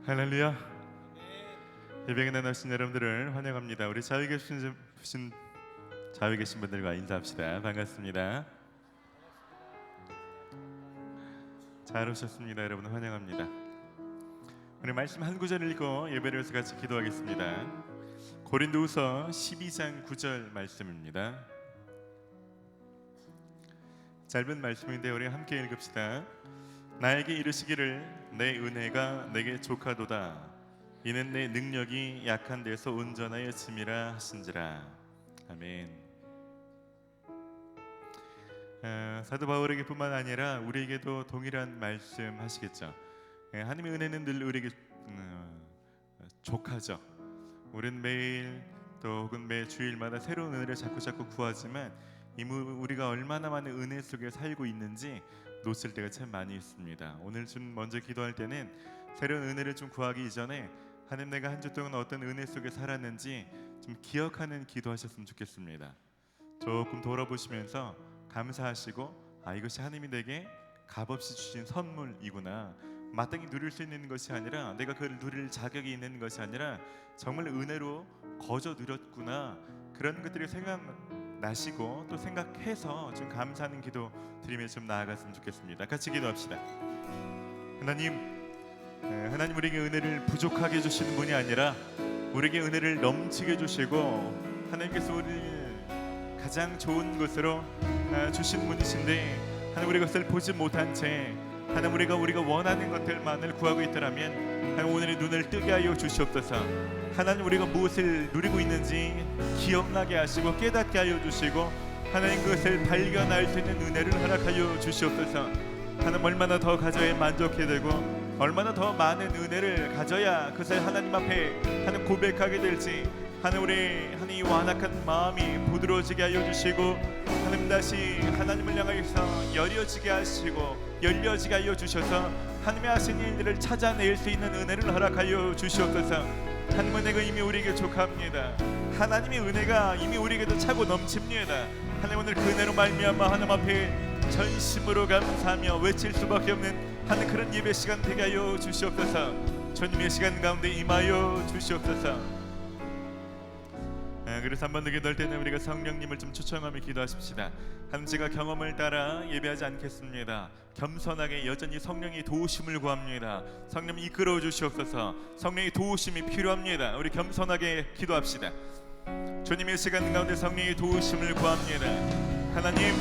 할렐루야. 예배에 나오신 여러분들을 환영합니다. 우리 좌우에 계신 분들과 인사합시다. 반갑습니다. 잘 오셨습니다. 여러분 환영합니다. 오늘 말씀 한 구절 읽고 예배를 해서 같이 기도하겠습니다. 고린도후서 12장 9절 말씀입니다. 짧은 말씀인데 우리 함께 읽읍시다. 나에게 이르시기를 내 은혜가 내게 족하도다. 이는 내 능력이 약한 데서 온전하여 짐이라 하신지라. 아멘. 사도 바울에게 뿐만 아니라 우리에게도 동일한 말씀 하시겠죠. 하나님의 은혜는 늘 우리에게 족하죠. 우리는 매일 또 혹은 매 주일마다 새로운 은혜를 자꾸 구하지만 우리가 얼마나 많은 은혜 속에 살고 있는지 놓칠 때가 참 많이 있습니다. 오늘 좀 먼저 기도할 때는 새로운 은혜를 좀 구하기 이전에 하나님, 내가 한 주 동안 어떤 은혜 속에 살았는지 좀 기억하는 기도하셨으면 좋겠습니다. 조금 돌아보시면서 감사하시고, 이것이 하나님이 내게 값없이 주신 선물이구나, 마땅히 누릴 수 있는 것이 아니라, 내가 그걸 누릴 자격이 있는 것이 아니라 정말 은혜로 거저 누렸구나, 그런 것들이 생각나시고 또 생각해서 좀 감사하는 기도 드리며 좀 나아갔으면 좋겠습니다. 같이 기도합시다. 하나님, 우리에게 은혜를 부족하게 해주시는 분이 아니라 우리에게 은혜를 넘치게 해주시고, 하나님께서 우리를 가장 좋은 것으로 주신 분이신데, 하나님, 우리가 그것을 보지 못한 채 하나님, 우리가 원하는 것들만을 구하고 있더라면 하나님, 오늘의 눈을 뜨게 하여 주시옵소서. 하나님, 우리가 무엇을 누리고 있는지 기억나게 하시고 깨닫게 하여 주시고, 하나님, 그것을 발견할 수 있는 은혜를 허락하여 주시옵소서. 하나님, 얼마나 더 가져야 만족해 되고 얼마나 더 많은 은혜를 가져야 그것을 하나님 앞에 하나님 고백하게 될지, 하나님 완악한 마음이 부드러워지게 하여 주시고, 하나님 다시 하나님을 향하여서 열려지게 하여 주셔서 하나님의 하신 일들을 찾아낼 수 있는 은혜를 허락하여 주시옵소서. 하나님의 은혜가 이미 우리에게 족합니다. 하나님의 은혜가 이미 우리에게도 차고 넘칩니다. 하나님, 오늘 그 은혜로 말미암아 하나님 앞에 전심으로 감사하며 외칠 수밖에 없는 하는 그런 예배 시간 되게 하여 주시옵소서. 주님의 시간 가운데 임하여 주시옵소서. 그래서 한번 더 기도할 때는 우리가 성령님을 좀 초청하며 기도하십시다. 하나님, 제가 경험을 따라 예배하지 않겠습니다. 겸손하게 여전히 성령의 도우심을 구합니다. 성령 이끌어 주시옵소서. 성령의 도우심이 필요합니다. 우리 겸손하게 기도합시다. 주님의 시간 가운데 성령의 도우심을 구합니다. 하나님,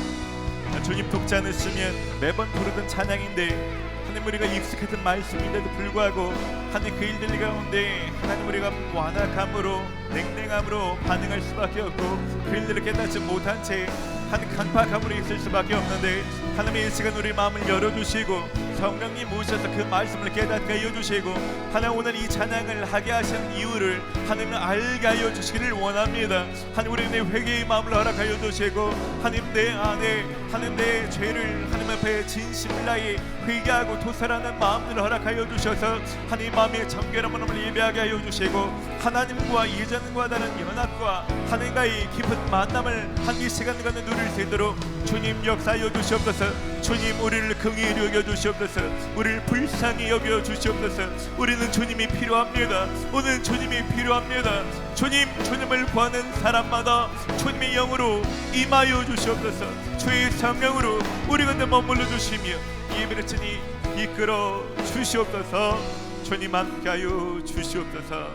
주님 돕지 않으시면 매번 부르던 찬양인데, 하나님, 우리가 익숙했던 말씀인데도 불구하고 하나님, 그 일들 가운데 하나님, 우리가 완악함으로 냉랭함으로 반응할 수밖에 없고 그 일들을 깨닫지 못한 채 하나님, 간파함으로 있을 수밖에 없는데, 하나님의 이 시간 우리 마음을 열어주시고 성령님 모셔서 그 말씀을 깨닫게 하여 주시고, 하나님, 오늘 이 찬양을 하게 하신 이유를 하나님은 알게 하여 주시기를 원합니다. 하나님, 우리 내 회개의 마음을 허락하여 주시고, 하나님, 내 안에 하나님, 내 죄를 하나님 앞에 진심을 다해 회개하고 도살하는 마음을 허락하여 주셔서 하나님 마음의 정결함을 예배하게 하여 주시고, 하나님과 예전과 다른 연합과 하나님과의 깊은 만남을 한 이 시간간에 누릴 수 있도록 주님 역사하여 주시옵소서. 주님, 우리를 긍휼히 여겨 주시옵소서. 우리를 불쌍히 여겨 주시옵소서. 우리는 주님이 필요합니다. 오늘 주님이 필요합니다. 주님을 구하는 사람마다 주님의 영으로 임하여 주시옵소서. 주의 성령으로 우리 가운데 머물러 주시며 예배를 친히 이끌어 주시옵소서. 주님 함께하여 주시옵소서.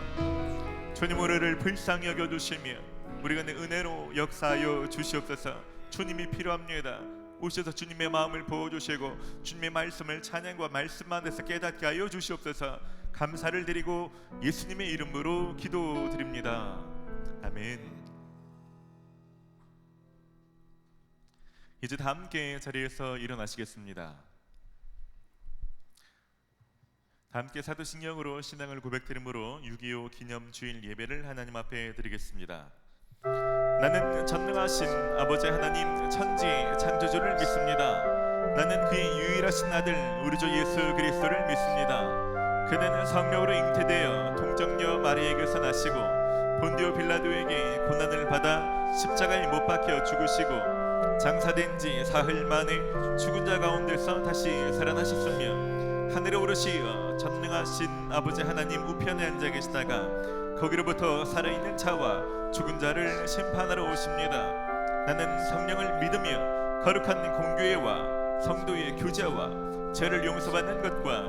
주님, 우리를 불쌍히 여겨 주시며 우리 가운데 은혜로 역사하여 주시옵소서. 주님이 필요합니다. 오셔서 주님의 마음을 보여주시고 주님의 말씀을 찬양과 말씀 안에서 깨닫게 하여 주시옵소서. 감사를 드리고 예수님의 이름으로 기도드립니다. 아멘. 이제 다 함께 자리에서 일어나시겠습니다. 다 함께 사도신경으로 신앙을 고백드림으로 6.25 기념 주일 예배를 하나님 앞에 드리겠습니다. 나는 전능하신 아버지 하나님 천지 창조주를 믿습니다. 나는 그의 유일하신 아들 우리 주 예수 그리스도를 믿습니다. 그는 성령으로 잉태되어 동정녀 마리아에게서 나시고 본디오 빌라도에게 고난을 받아 십자가에 못 박혀 죽으시고 장사된 지 사흘 만에 죽은 자 가운데서 다시 살아나셨으며 하늘에 오르시어 전능하신 아버지 하나님 우편에 앉아 계시다가 거기로부터 살아있는 자와 죽은 자를 심판하러 오십니다. 나는 성령을 믿으며 거룩한 공교회와 성도의 교제와 죄를 용서받는 것과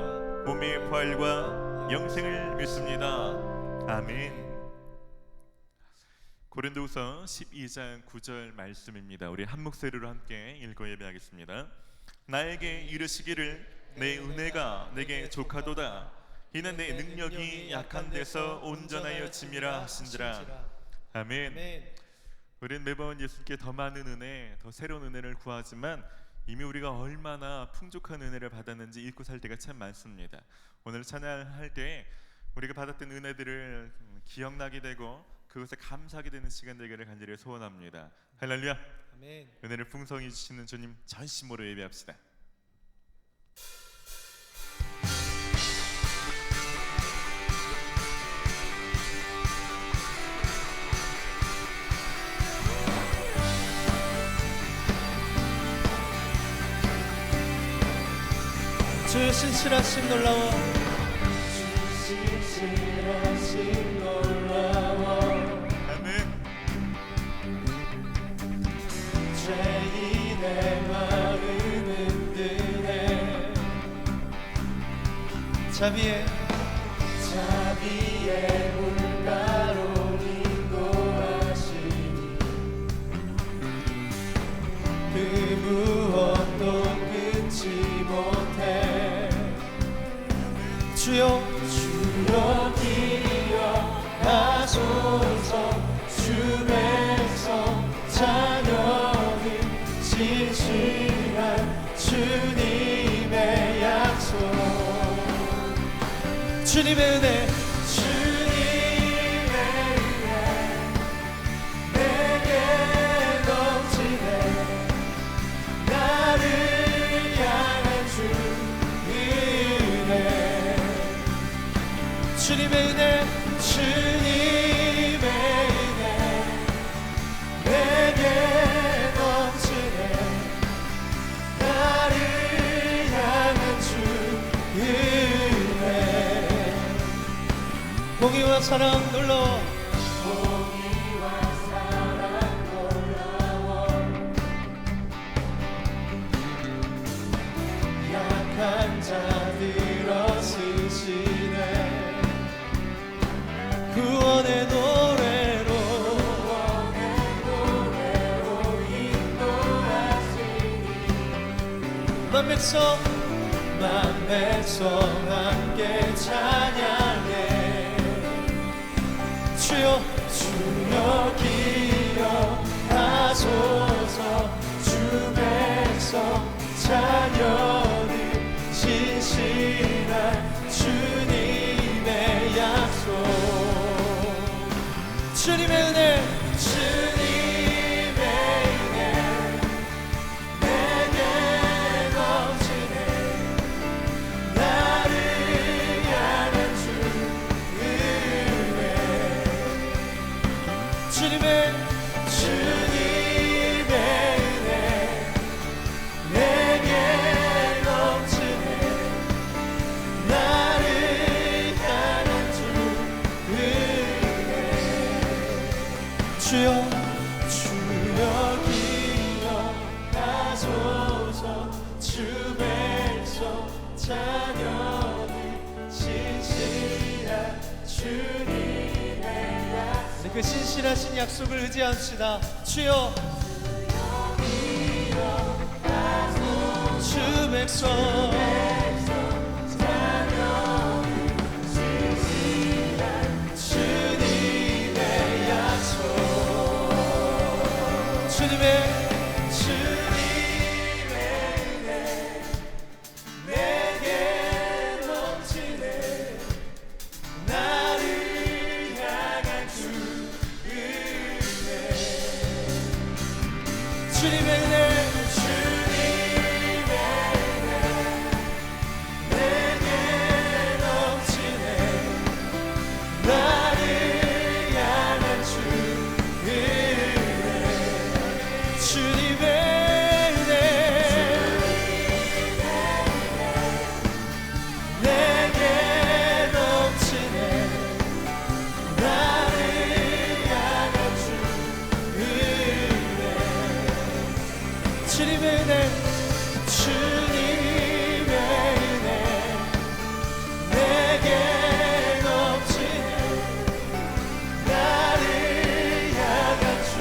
몸의 부활과 영생을 믿습니다. 아멘. 고린도후서 12장 9절 말씀입니다. 우리 한 목소리로 함께 읽어 예배하겠습니다. 나에게 이르시기를 내 은혜가 내게 족하도다. 이는 내 능력이 약한 데서 온전하여 짐이라 하신지라. 아멘. 우리는 매번 예수님께 더 많은 은혜, 더 새로운 은혜를 구하지만 이미 우리가 얼마나 풍족한 은혜를 받았는지 잊고 살 때가 참 많습니다. 오늘 찬양할 때 우리가 받았던 은혜들을 기억나게 되고 그것에 감사하게 되는 시간 되기를 간절히 소원합니다. 할렐루야. 아멘. 은혜를 풍성히 주시는 주님 전심으로 예배합시다. 주의 신실하심 놀라워. 신실하심 놀라워. 아멘. 죄인의 마음은 드네. 자비의 물가로 인도하시니 그 무엇도 끊지 못해. 주여 기억하소서. 주 백성 자녀는 진실한 주님의 약속. 주님의 은혜, 주님의 은혜 내게 넘치네. 나를 향한 주 은혜. 주님의 은혜, 주님의 은혜 내게 넘치네. 나를 향한 주 은혜. 공의와 사랑 놀라워. 공의와 사랑 놀라워. 약한 자들 어쓰시네. 구원의 노래로 인도하시니 만 백성 함께 찬양해. 주여 기억하소서. 주 백성 자녀는 진실한 주님의 약속. 주님의 은혜, 주님의 은혜 내게 넘치네. 나를 향한 주 은혜. 주님의 은혜 내게 넘치네. 나를 향한 주 은혜. 주여 기억하소서. 주 백성 자녀는 진실한 주님의 약속. 그 신실하신 약속을 의지합시다. 주여 주 백성 주님의 약속. 주님의 은혜 내게 넘치네. 나를 향한 주 은혜. 주님의 은혜, 내게 넘치네. 나를 향한 주 은혜. 주님의 은혜 주님의 은혜 주님의 은혜 내게 넘치네 나를 향한 주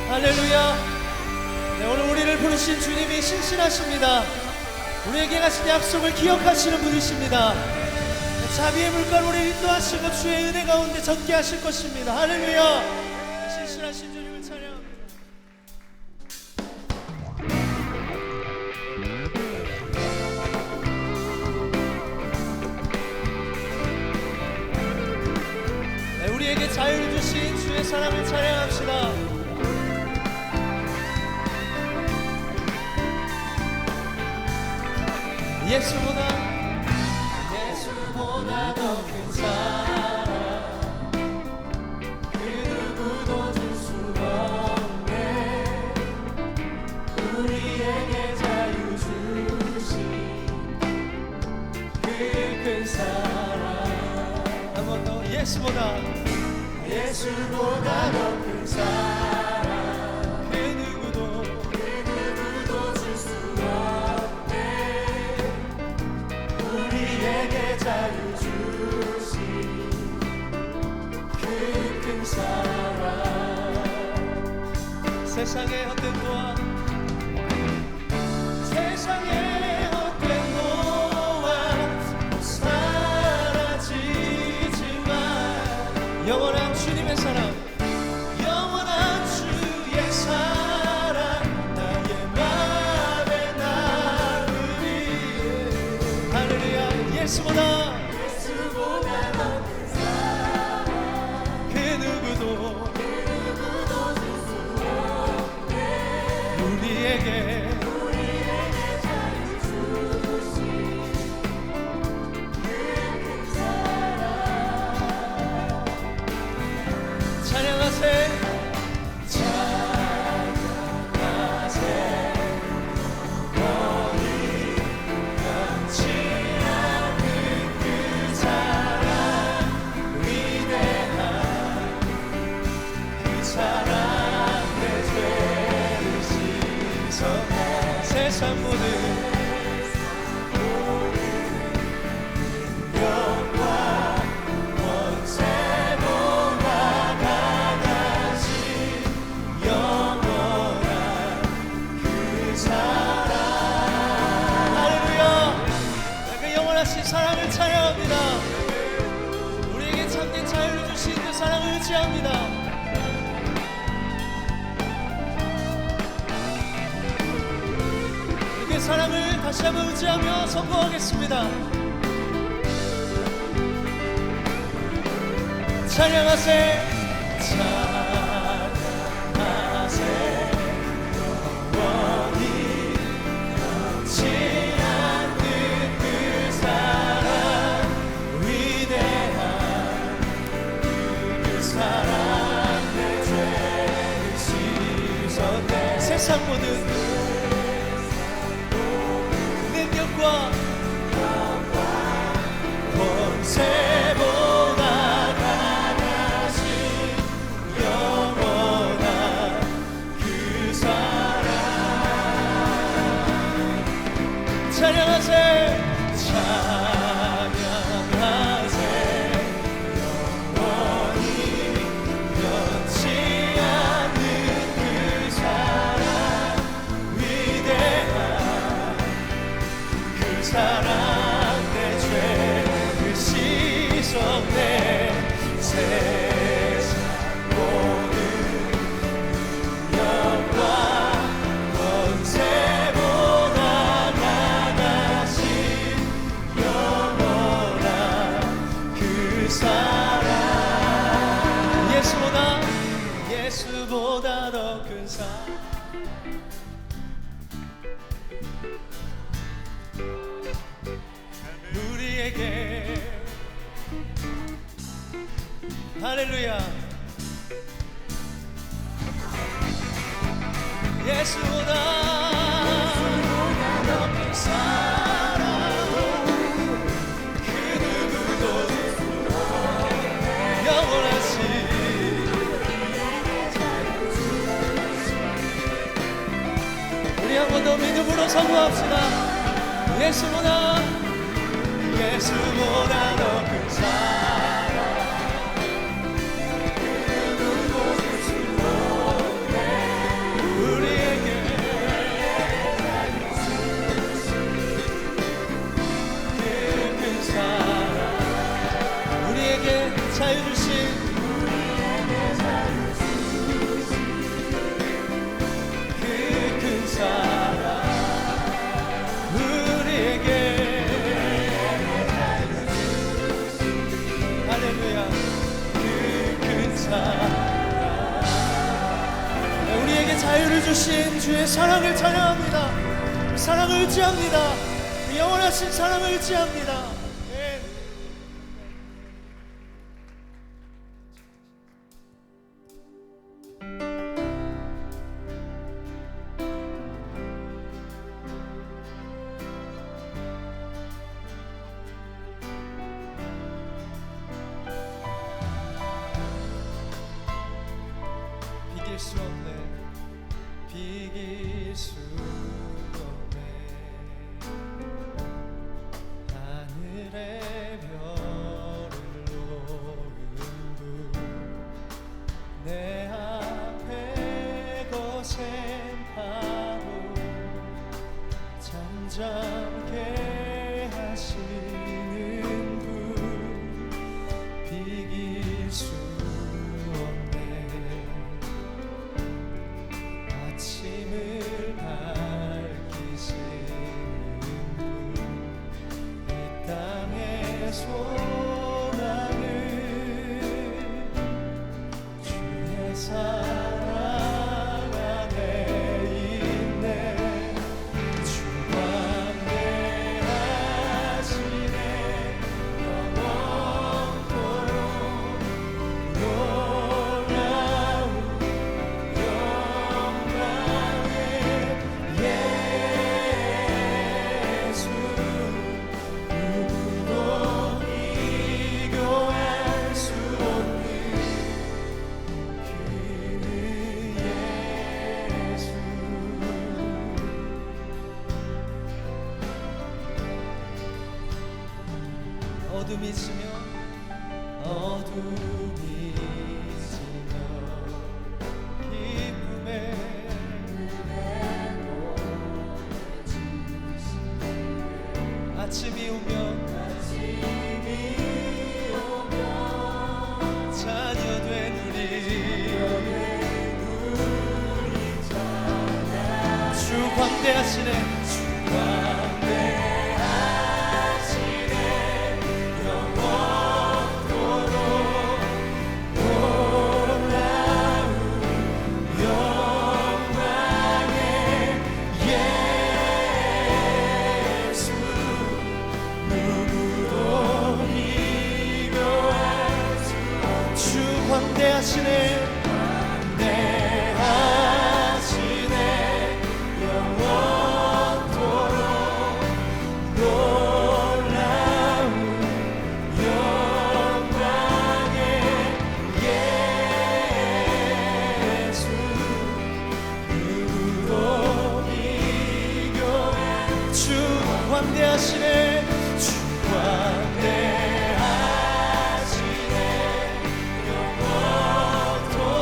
할렐루야. 네, 오늘 우리를 부르신 주님이 신실하십니다. 우리에게 하신 약속을 기억하시는 분이십니다. 자비의 물가로 우리를 인도하시고 주의 은혜 가운데 젖게 하실 것입니다. 할렐루야. 신실하신 주님을 찬양합니다. 네, 우리에게 자유를 주신 주의 사랑을 찬양합시다. 예수보다 더 큰 사랑 그 누구도 줄 수 없네 우리에게 자유 주신 그 큰 사랑 한 번 더 예수보다 더 큰 사랑 그 누구도 줄 수 없네 우리에게 자유 주신 그 큰 사랑 세상의 헛된 노아 세상의 헛된 노아 사라지지만 영원한 주님의 사랑 영원한 주의 사랑 나의 맘에 남으리 할렐루야. 예수보다 더 그 누구도 우리에게 찬양하세 세상 모든 할렐루야. 그 영원하신 사랑을 찬양합니다. 우리에게 참된 자유를 주신 그 사랑을 의지합니다. 그 사랑을 다시 한번 의지하며 선포하겠습니다. 찬양하세 영원히 변치 않는 그 사랑 위대한 그 사랑 내 죄를 씻었네 세상 모든 능력과 권세보다 강하신 영원한 그 사랑 찬양하세 영원히 변치 않는 그 사랑 위대한 그 사랑 내 죄를 씻었네 세상 모든 능력과 권세보다 강하신 영원한 그 사랑 예수보다 더 큰 사랑 우리에게 할렐루야. 예수보다 높은 사랑 그 누구도 영원하시. 우리 한 번 더 믿음으로 선포합시다. 예수보다 높은 사랑 우리에게 그 큰 사랑 우리에게 자유 주신 그 큰 사랑 우리에게 할렐루야 그 큰 사랑 우리에게 자유를 주신 주의 사랑을 찬양합니다. 그 사랑을 의지합니다. 그 영원하신 사랑을 의지합니다. 예. 비길 수 없네 비길 수 없네 하늘의 별을 놓은 분내 앞에 거센 파도 잠잠게 하시는 분 비길 수 아침을 밝히시는 분 이 땅의 소망을 주의 사랑 안에 있네 주 광대하시네 영원토록 놀라운 어둠이 지면 기쁨에 아침이 오면 자녀된 우리 주 광대하시네 주 광대하시네 영원토록 놀라운 영광의 예수 누구도 비교할 수 주 광대하시네 광대하시네 영원토록 놀라운 영광의 예수 누구도 비교할 주 광대하시네 주 광대하시네 영원토록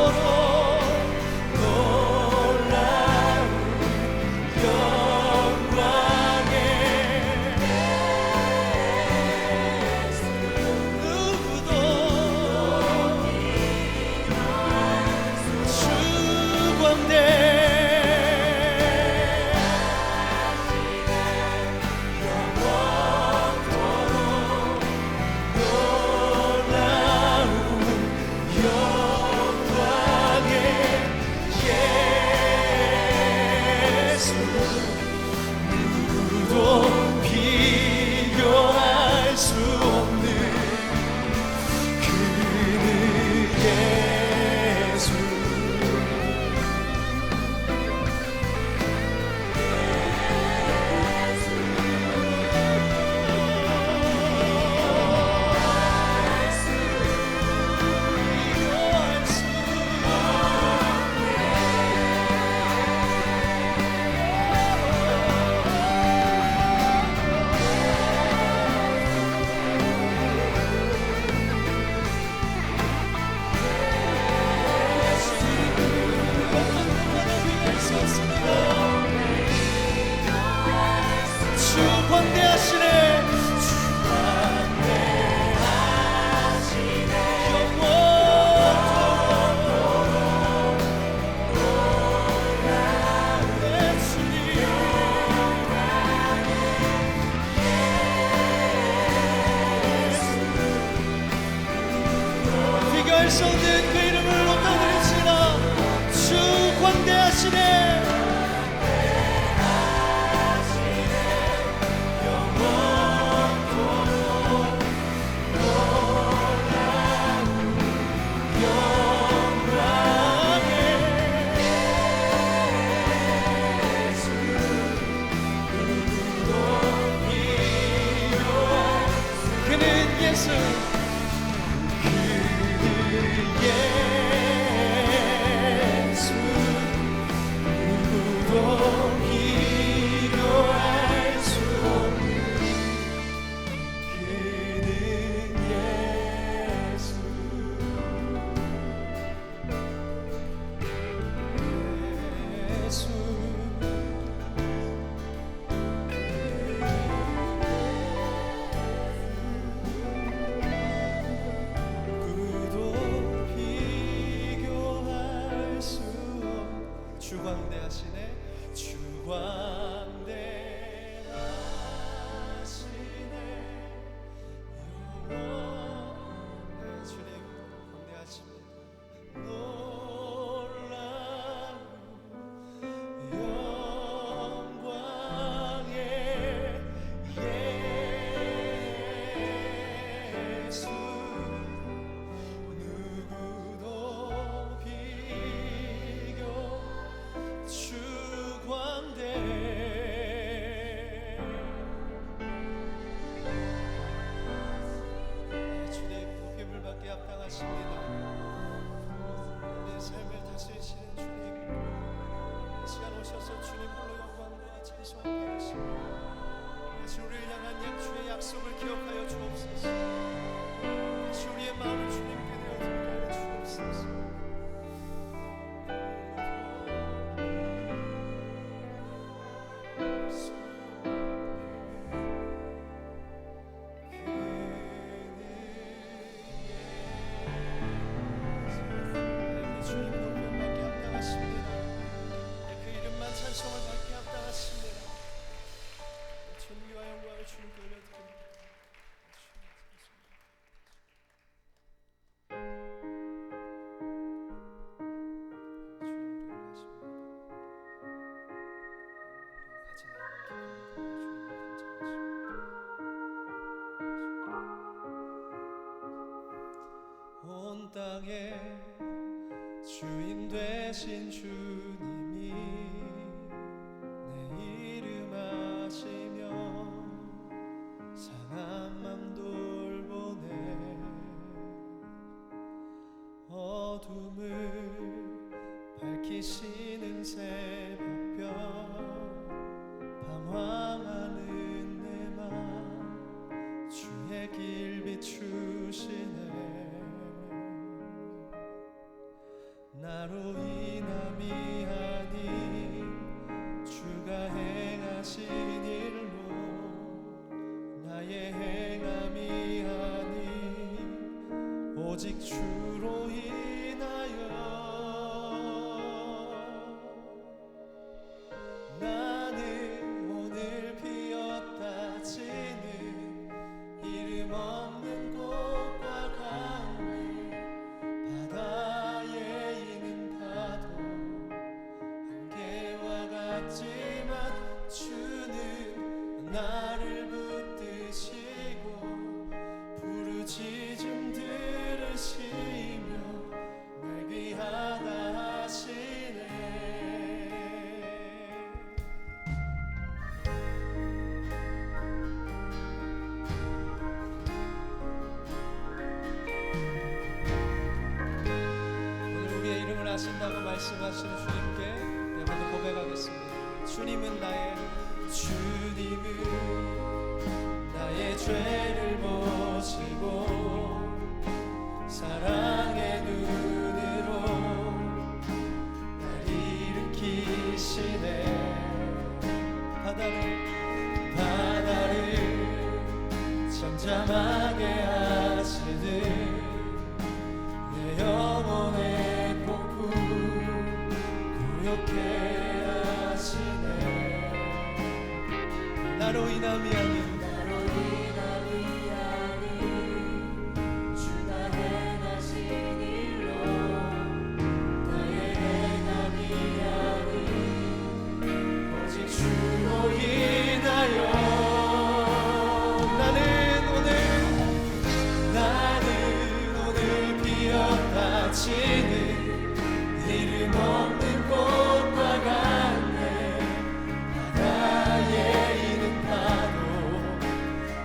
비교할 수 없는 그 이름을 높여드립시다. 주 광대하시네. 그는 예수, 누구도 비교할 수 없는 그는 예수. 누구도 비교할 수 없는 주 광대하시네. 주 광대하시네. 영원한 주님 광대하십니다. 놀라운 영광의 예수, 누구도 비교 주 광대. 주님 높임을 받게 합당하십니다. 내 삶을 다스리시는 주님, 이 시간 오셔서 주님 홀로 영광과 찬송을 받으시고 다시 우리를 향한 주의 약속을 기억하여 주옵소서. 다시 우리의 마음을 주님께 내어드리게 하여 주옵소서. 주님 높임 받게 합당하십니다. 그 이름만 찬송을 받게 합당하십니다. 존귀와 영광을 주님께 올려드립니다. 온 땅에 주인 되신 주님이 내 이름 아시며 상한 맘 돌보네. 어둠을 밝히시는 새벽별, 방황하는 내 맘 주의 길 비추시네. 나로 인함이 아닌 주가 행하신 일로, 나의 행함이 아닌 오직 주로 인하여 나는 오늘 피었다 지는 이름 없는 꽃과 강물, 바다에 있는 파도 한계와 같지만 주는 나를 붙드시고 부르짖음 들으시며 날 귀하다 하시네. 오늘 우리의 이름을 아신다고 말씀하시는 주님께 네 번 더 고백하겠습니다. 주님은 나의 죄를 보시고 사랑의 눈으로 날 일으키시네. 바다를 잠잠하게 하시듯 내 영혼의 폭풍 고요케 하시네. 나로 인함이 아닌 주가 행하신 일 지는 이름 없는 꽃과 같네. 바다에 있는 파도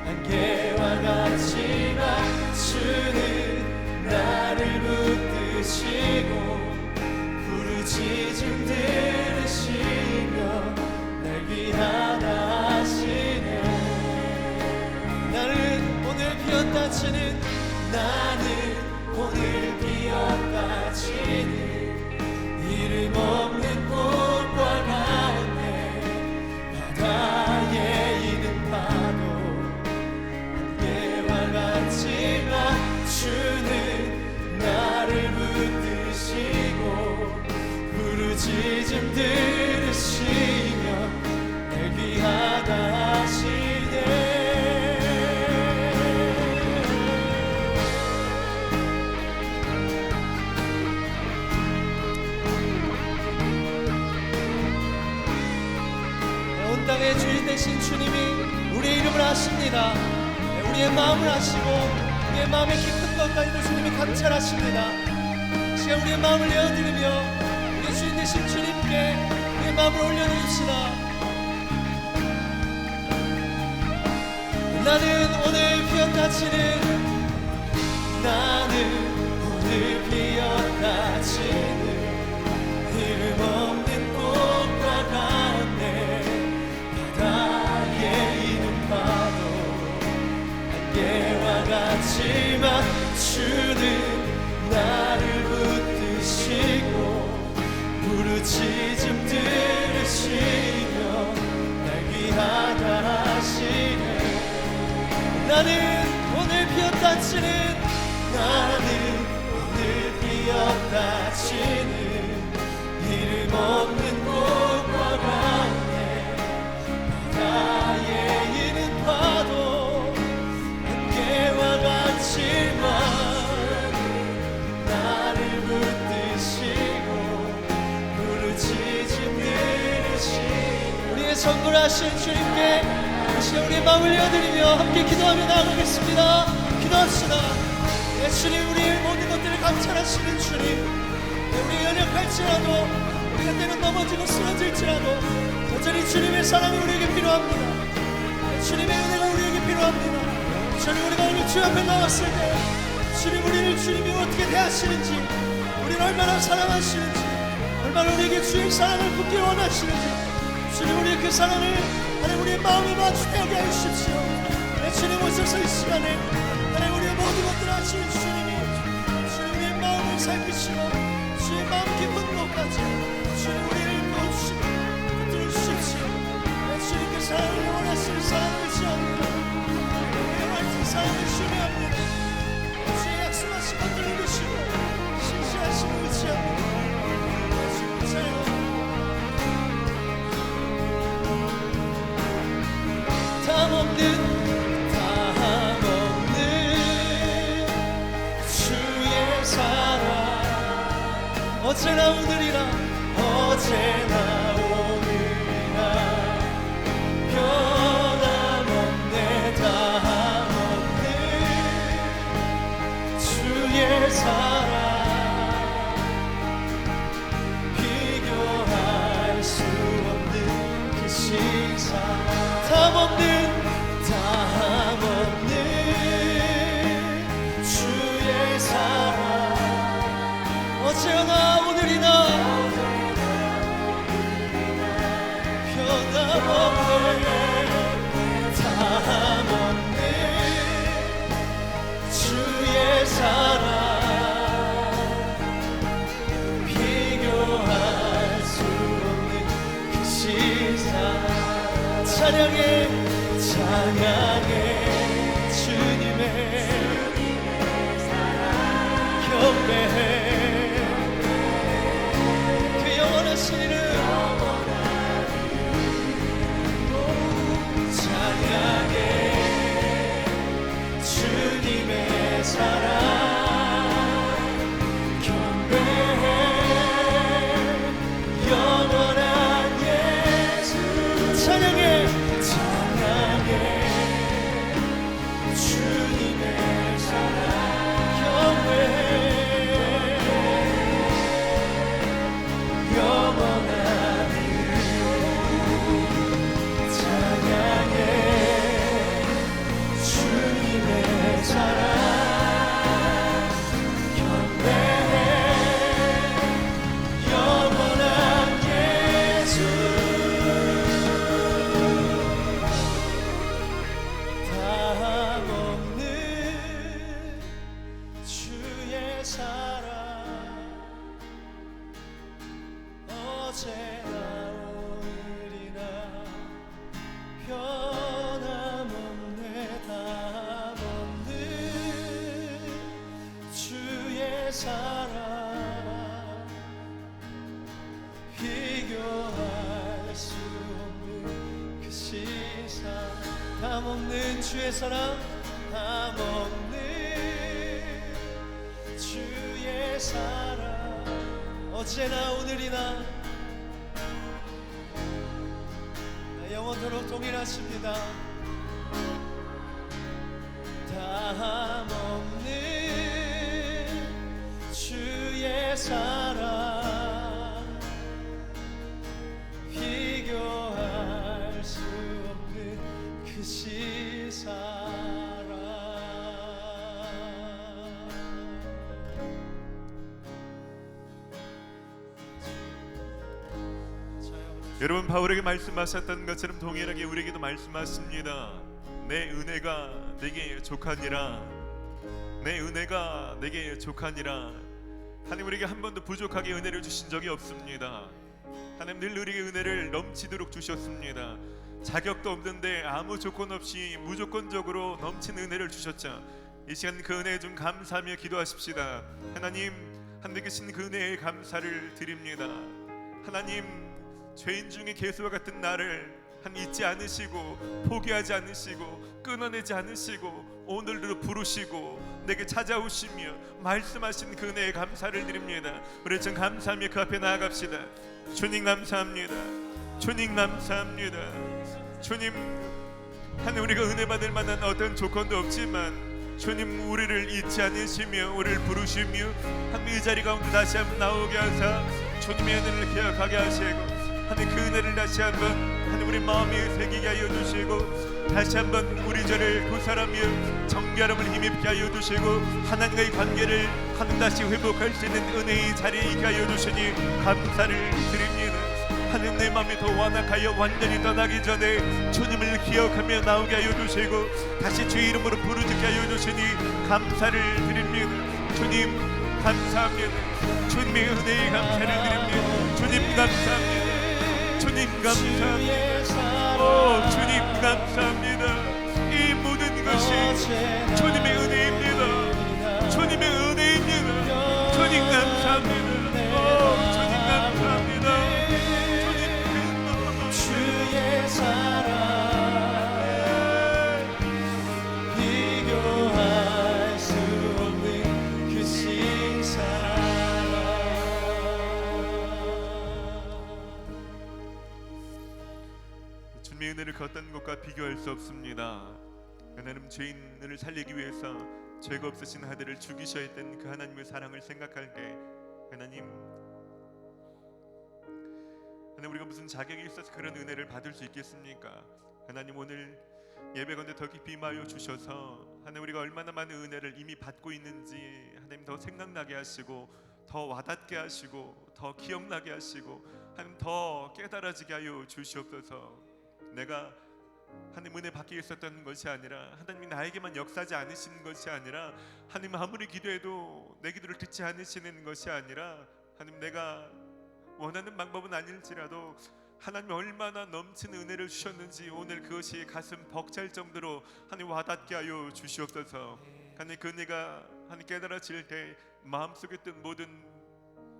안개와 같이 맞추는 나를 붙드시고 부르짖음 들으시며 날 귀하다 하시네. 나는 오늘 피었다 치는 이름 없는 꽃과 같네. 바다에 있는 파도 안개와 같이 맞추는 나를 붙드시고 부르짖음 들으시며 날 귀하다 하시네. 땅의 주인 되신 주님이 우리의 이름을 아십니다. 우리의 마음을 아시고 우리의 마음의 깊은 것까지도 주님이 감찰하십니다. 시간 우리의 마음을 내어드리며 우리의 주인 되신 주님께 우리의 마음을 올려드립시다. 나는 오늘 피었다 치는 이름 없는 꽃과 같네. 안개와 같이 맞추는 나를 붙드시고 부르짖음 들으시며 날 귀하다 하시네. 나는 오늘 피었다 치는 이름 없는 꽃과 같네. 바다에 있는 파도 안개와 같이만 나를 붙드시고 부르짖음 들으시고 우리의 선물하신 주님께 다시 우리의 마음을 열어드리며 함께 기도하며 나아가겠습니다. 기도합시다. 내 주님, 우리의 모든 것들을 감찰하시는 주님, 우리 연약할지라도 우리가 때는 넘어지고 쓰러질지라도 여전히 주님의 사랑이 우리에게 필요합니다. 주님의 은혜가 우리에게 필요합니다. 주님, 우리가 오늘 주 앞에 나왔을 때 주님, 우리를 주님이 어떻게 대하시는지, 우리를 얼마나 사랑하시는지, 얼마나 우리에게 주의 사랑을 붙게 원하시는지, 주님, 우리의 그 사랑을 하나님 우리의 마음에 맞추게 하여 주십시오. 주님, 오셔서 이 시간에 하나님 우리의 모든 것들을 아시는 주님이 주님 우리의 마음을 살피시고 주의 마음 깊은 곳까지 주님 우리를 부어주시고 붙들어 주십시오. 주님 그 사랑을 원하시는 사랑을 의지합니다. 우리의 말씀 사랑을 신뢰합니다. 주의 약속하신 것들을 이루시고 신실하심을 의지합니다. 주님께서요 담 없는 주의 사랑 어제나 오늘이나 변함없네. 담 없는 주의 사랑 비교할 수 없는 그 신사랑 담 없는 주의 사랑 어제나 오늘이나 변함없네. 담 없는 주의 사랑 비교할 수 없는 그 신사랑 찬양해 주님의 경배 그 영원하신 이름 찬양해 주님의 사랑 경배해 영원한 예수 찬양해 주님의 사랑 경배해 사랑 어제나 오늘이나 변함없네 담없는 주의 사랑 비교할 수 없는 그 시사 담없는 주의 사랑 담없는 주의 사랑 어제나 오늘이나 영원토록 동일하십니다. 담없는 주의 사랑 비교할 수 없는 그 시사랑 여러분, 바울에게 말씀하셨던 것처럼 동일하게 우리에게도 말씀하십니다. 내 은혜가 내게 족하니라. 내 은혜가 내게 족하니라. 하나님 우리에게 한 번도 부족하게 은혜를 주신 적이 없습니다. 하나님 늘 우리에게 은혜를 넘치도록 주셨습니다. 자격도 없는데 아무 조건 없이 무조건적으로 넘치는 은혜를 주셨죠. 이 시간 그 은혜에 좀 감사하며 기도하십시다. 하나님, 하늘에 계신 그 은혜에 감사를 드립니다. 하나님, 죄인 중에 개수와 같은 나를 잊지 않으시고 포기하지 않으시고 끊어내지 않으시고 오늘도 부르시고 내게 찾아오시며 말씀하신 그 은혜에 감사를 드립니다. 우리 좀 감사하며 그 앞에 나아갑시다. 주님 감사합니다. 주님 감사합니다. 주님, 하나님 우리가 은혜 받을 만한 어떤 조건도 없지만 주님 우리를 잊지 않으시며 우리를 부르시며 하나님 이 자리 가운데 다시 한번 나오게 하사 주님의 은혜를 기억하게 하시고 하나님 그 은혜를 다시 한번 하나님 우리 마음에 새기게 하여 주시고 다시 한번 우리 저를 구사하며 정결함을 힘입게 하여 주시고 하나님과의 관계를 하나님 다시 회복할 수 있는 은혜의 자리에 있게 하여 주시니 감사를 드립니다. 하나님 내 마음이 더 완악하여 완전히 떠나기 전에 주님을 기억하며 나오게 하여 주시고 다시 주의 이름으로 부르짖게 하여 주시니 감사를 드립니다. 주님 감사합니다. 주님의 은혜에 감사를 드립니다. 주님 감사합니다. 주님 감사합니다. 오 주님 감사합니다. 이 모든 것이 주님의 은혜입니다. 주님의 은혜입니다. 주님 감사합니다. 오 주님 감사합니다. 주의 사랑 비교할 수 없는 그 신사랑 주님의 은혜를 그 어떤 것과 비교할 수 없습니다. 하나님 죄인을 살리기 위해서 죄가 없으신 아들을 죽이셔야 했던 그 하나님의 사랑을 생각할 때 하나님 우리가 무슨 자격이 있어서 그런 은혜를 받을 수 있겠습니까? 하나님 오늘 예배 가운데 더 깊이 임하여 주셔서 하나님 우리가 얼마나 많은 은혜를 이미 받고 있는지 하나님 더 생각나게 하시고 더 와닿게 하시고 더 기억나게 하시고 하나님 더 깨달아지게 하여 주시옵소서. 내가 하나님 은혜 받기 있었던 것이 아니라 하나님이 나에게만 역사하지 않으시는 것이 아니라 하나님 아무리 기도해도 내 기도를 듣지 않으시는 것이 아니라 하나님 내가 원하는 방법은 아닐지라도 하나님이 얼마나 넘치는 은혜를 주셨는지 오늘 그것이 가슴 벅찰 정도로 하나님 와닿게 하여 주시옵소서. 하나님 그 은혜가 하나님 깨달아질 때 마음속에 있던 모든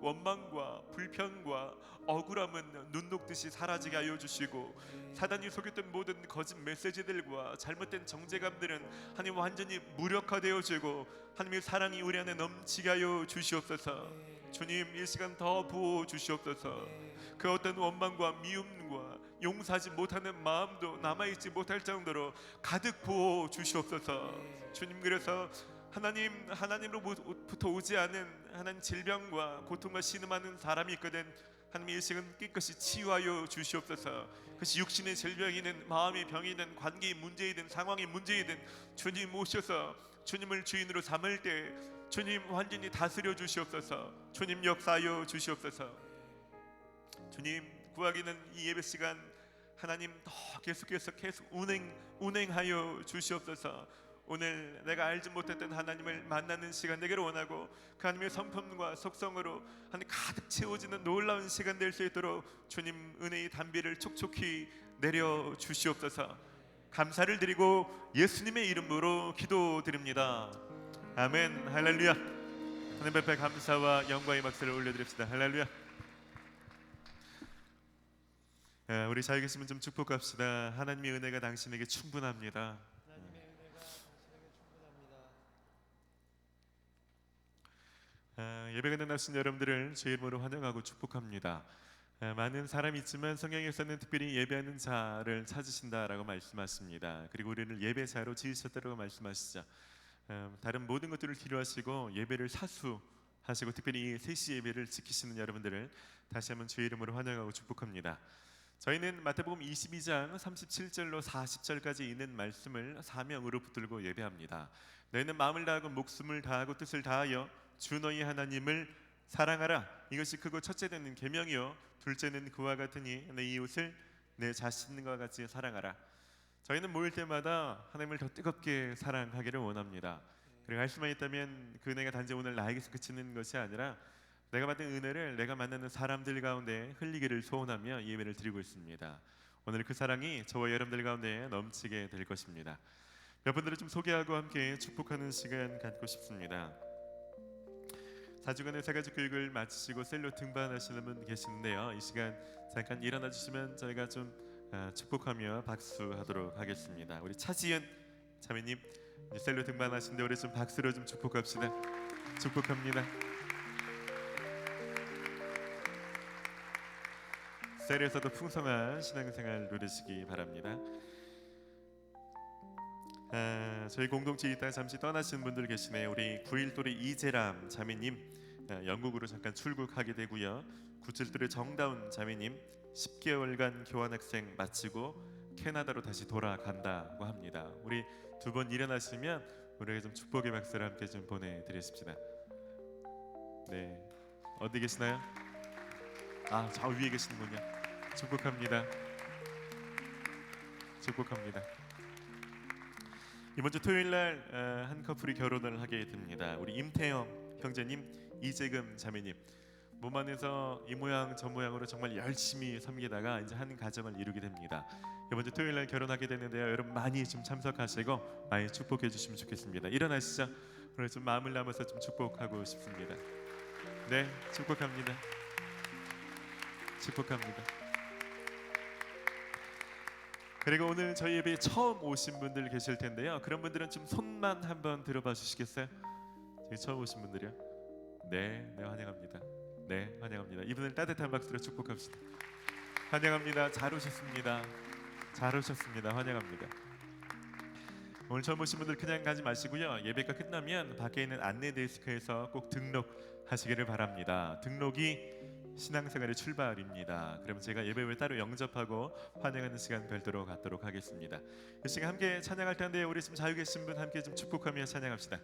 원망과 불평과 억울함은 눈 녹듯이 사라지게 하여 주시고 사단이 속였던 모든 거짓 메시지들과 잘못된 정죄감들은 하나님 완전히 무력화되어지고 하나님의 사랑이 우리 안에 넘치게 하여 주시옵소서. 주님 이 시간 더 부어 주시옵소서. 그 어떤 원망과 미움과 용서하지 못하는 마음도 남아있지 못할 정도로 가득 부어 주시옵소서. 주님 그래서 하나님으로부터 오지 않은 하나님 질병과 고통과 신음하는 사람이 있거든 하나님 이 시간 깨끗이 치유하여 주시옵소서. 그것이 육신의 질병이든 마음의 병이든 관계의 문제이든 상황의 문제이든 주님 오셔서 주님을 주인으로 삼을 때 주님 완전히 다스려 주시옵소서. 주님 역사하여 주시옵소서. 주님 구하기는 이 예배 시간 하나님 더 계속 운행하여 주시옵소서. 오늘 내가 알지 못했던 하나님을 만나는 시간 되기를 원하고 그 하나님의 성품과 속성으로 하나님 가득 채워지는 놀라운 시간 될 수 있도록 주님 은혜의 담비를 촉촉히 내려 주시옵소서. 감사를 드리고 예수님의 이름으로 기도드립니다. 아멘. 할렐루야. 하나님 앞에 감사와 영광의 박수를 올려드립시다. 할렐루야. 우리 자유 계시면 좀 축복합시다. 하나님의 은혜가 당신에게 충분합니다. 하나님의 은혜가 당신에게 충분합니다. 예배가 나신 여러분들을 제 이름으로 환영하고 축복합니다. 많은 사람이 있지만 성경에서는 특별히 예배하는 자를 찾으신다라고 말씀하십니다. 그리고 우리를 예배자로 지으셨다고 말씀하시죠. 다른 모든 것들을 필요하시고 예배를 사수하시고 특별히 이 3시 예배를 지키시는 여러분들을 다시 한번 주의 이름으로 환영하고 축복합니다. 저희는 마태복음 22장 37절로 40절까지 있는 말씀을 사명으로 붙들고 예배합니다. 너희는 마음을 다하고 목숨을 다하고 뜻을 다하여 주 너희 하나님을 사랑하라. 이것이 크고 첫째 되는 계명이요 둘째는 그와 같으니 내 이웃을 내 자신과 같이 사랑하라. 저희는 모일 때마다 하나님을 더 뜨겁게 사랑하기를 원합니다. 그리고 할 수만 있다면 그 은혜가 단지 오늘 나에게서 그치는 것이 아니라 내가 받은 은혜를 내가 만나는 사람들 가운데 흘리기를 소원하며 예배를 드리고 있습니다. 오늘 그 사랑이 저와 여러분들 가운데 넘치게 될 것입니다. 몇 분들을 좀 소개하고 함께 축복하는 시간 갖고 싶습니다. 4주간의 새가족 교육을 마치시고 셀로 등반하시는 분 계시는데요. 이 시간 잠깐 일어나 주시면 저희가 좀 축복하며 박수하도록 하겠습니다. 우리 차지은 자매님 셀로 등반하신데 우리 좀 박수로 좀 축복합시다. 축복합니다. 셀에서도 풍성한 신앙생활 누리시기 바랍니다. 저희 공동체 있다가 잠시 떠나시는 분들 계시네요. 우리 9.1돌의 이재람 자매님 영국으로 잠깐 출국하게 되고요. 9.7돌의 정다운 자매님 10개월간 교환학생 마치고 캐나다로 다시 돌아간다고 합니다. 우리 두 분 일어나시면 우리에게 좀 축복의 박수를 함께 좀 보내드리십시다. 네, 어디 계시나요? 저 위에 계시는군요. 축복합니다. 축복합니다. 이번 주 토요일 날 한 커플이 결혼을 하게 됩니다. 우리 임태영 형제님, 이재금 자매님. 몸 안에서 이 모양 저 모양으로 정말 열심히 섬기다가 이제 한 가정을 이루게 됩니다. 이번 주 토요일 날 결혼하게 되는데요. 여러분 많이 좀 참석하시고 많이 축복해 주시면 좋겠습니다. 일어나시죠. 오늘 좀 마음을 담아서 좀 축복하고 싶습니다. 네, 축복합니다. 축복합니다. 그리고 오늘 저희 예배에 처음 오신 분들 계실 텐데요. 그런 분들은 좀 손만 한번 들어봐 주시겠어요? 저희 처음 오신 분들이요. 네, 환영합니다. 네, 환영합니다. 이분을 따뜻한 박수로 축복합시다. 환영합니다. 잘 오셨습니다. 잘 오셨습니다. 환영합니다. 오늘 처음 오신 분들 그냥 가지 마시고요. 예배가 끝나면 밖에 있는 안내 데스크에서 꼭 등록하시기를 바랍니다. 등록이 신앙생활의 출발입니다. 그러면 제가 예배 후에 따로 영접하고 환영하는 시간 별도로 갖도록 하겠습니다. 이 시간 함께 찬양할 텐데 우리 지금 자유 계신 분 함께 좀 축복하며 찬양합시다.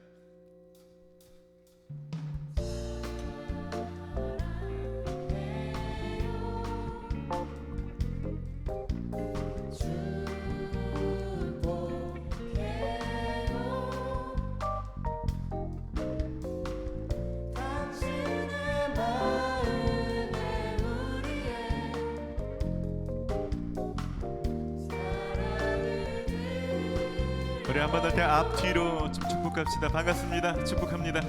우리 한 번 더 앞뒤로 좀 축복합시다. 반갑습니다. 축복합니다.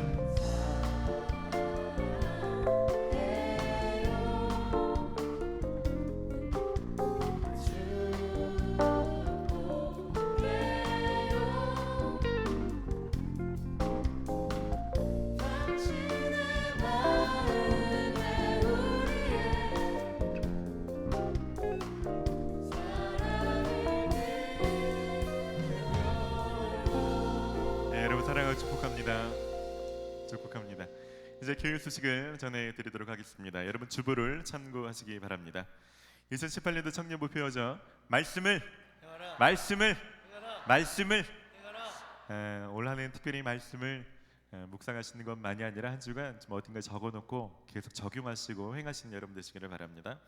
사랑하고 축복합니다. 축복합니다. 이제 교육 소식을 전해드리도록 하겠습니다. 여러분 주보를 참고하시기 바랍니다. 2018년도 청년 목표죠. 말씀을 올 한해는 특별히 말씀을 묵상하시는 것만이 아니라 한 주간 좀 어딘가 적어놓고 계속 적용하시고 행하시는 여러분 되시기를 바랍니다.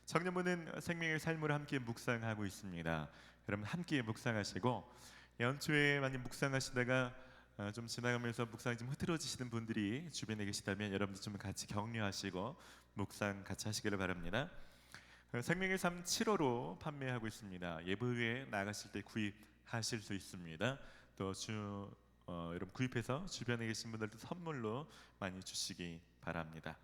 청년부는 생명의 삶을 함께 묵상하고 있습니다. 여러분 함께 묵상하시고 연초에 많이 묵상하시다가 좀 지나가면서 묵상이 좀 흐트러지시는 분들이 주변에 계시다면 여러분들 좀 같이 격려하시고 묵상 같이 하시기를 바랍니다. 생명의 삶 7호로 판매하고 있습니다. 예배에 나가실 때 구입하실 수 있습니다. 또 여러분 구입해서 주변에 계신 분들도 선물로 많이 주시기 바랍니다.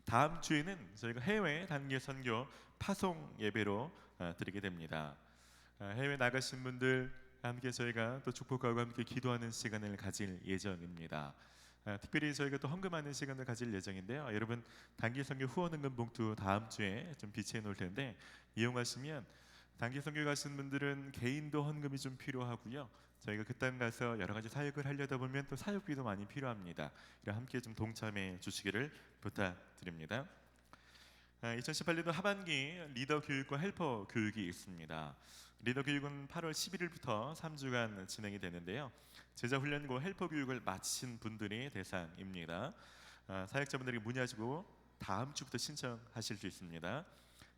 다음 주에는 저희가 해외 단기 선교 파송 예배로 드리게 됩니다. 해외 나가신 분들 함께 저희가 또 축복하고 함께 기도하는 시간을 가질 예정입니다. 특별히 저희가 또 헌금하는 시간을 가질 예정인데요. 여러분 단기 선교 후원 헌금 봉투 다음 주에 좀 비치해 놓을 텐데 이용하시면 단기 선교 가신 분들은 개인도 헌금이 좀 필요하고요. 저희가 그 땅 가서 여러 가지 사역을 하려다 보면 또 사역비도 많이 필요합니다. 함께 좀 동참해 주시기를 부탁드립니다. 2018년도 하반기 리더 교육과 헬퍼 교육이 있습니다. 리더 교육은 8월 11일부터 3주간 진행이 되는데요. 제자 훈련과 헬퍼 교육을 마친 분들이 대상입니다. 사역자분들에게 문의하시고 다음 주부터 신청하실 수 있습니다.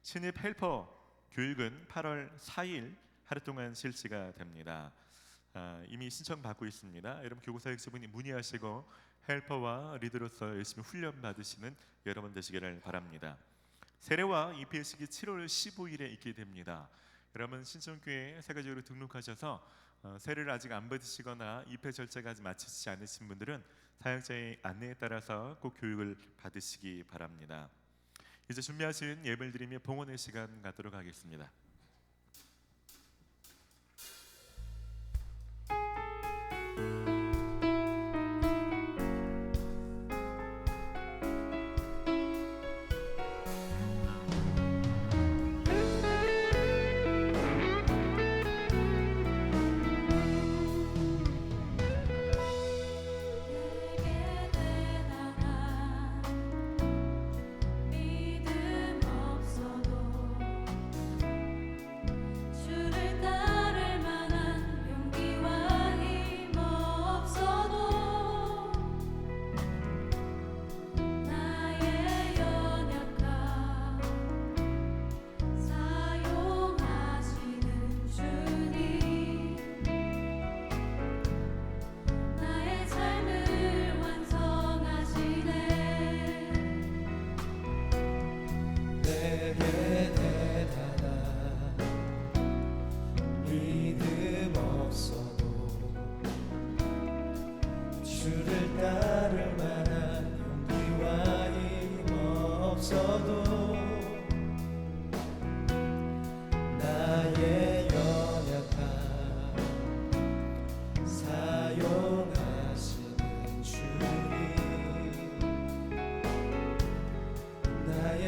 신입 헬퍼 교육은 8월 4일 하루 동안 실시가 됩니다. 이미 신청 받고 있습니다. 여러분 교구 사역자분이 문의하시고 헬퍼와 리더로서 열심히 훈련 받으시는 여러분 되시기를 바랍니다. 세례와 입회식이 7월 15일에 있게 됩니다. 여러분 신청교회에 세가지로 등록하셔서 세례를 아직 안 받으시거나 입회 절차가 아직 마치지 않으신 분들은 사역자의 안내에 따라서 꼭 교육을 받으시기 바랍니다. 이제 준비하신 예배를 드리며 봉헌의 시간 갖도록 하겠습니다.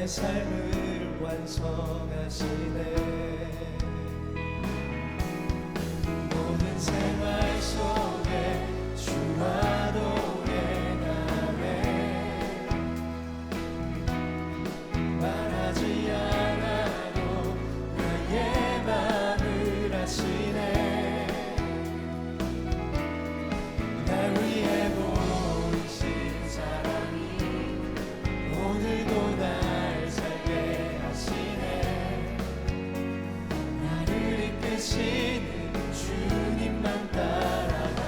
삶을 완성하시네. 모든 생활 속에 주와 동행하네. 말하지 않아도 나의 맘을 아시네. 날 위해 보이신 사랑이 오늘도 날 주님만 따라가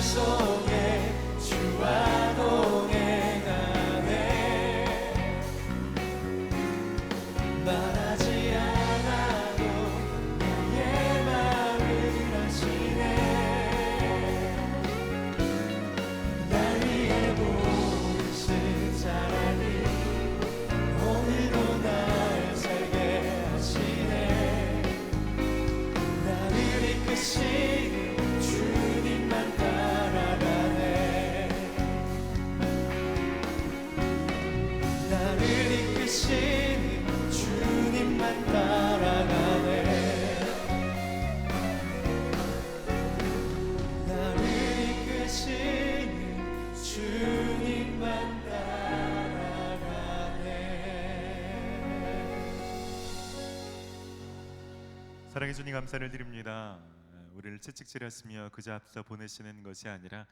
속에 주와 동행하네. 말하지 않아도 나의 마음을 아시네. 날 위해 보이신 사랑이 오늘도 날 살게 하시네. 나를 이끄신 주님만 따라가네. 나를 이끄신 주님만 따라가네. 나를 이끄신 주님만 따라가네. 사랑해 주님 감사를 드립니다. 우리를 채찍질하시며 그저 앞서 보내시는 것이 아니라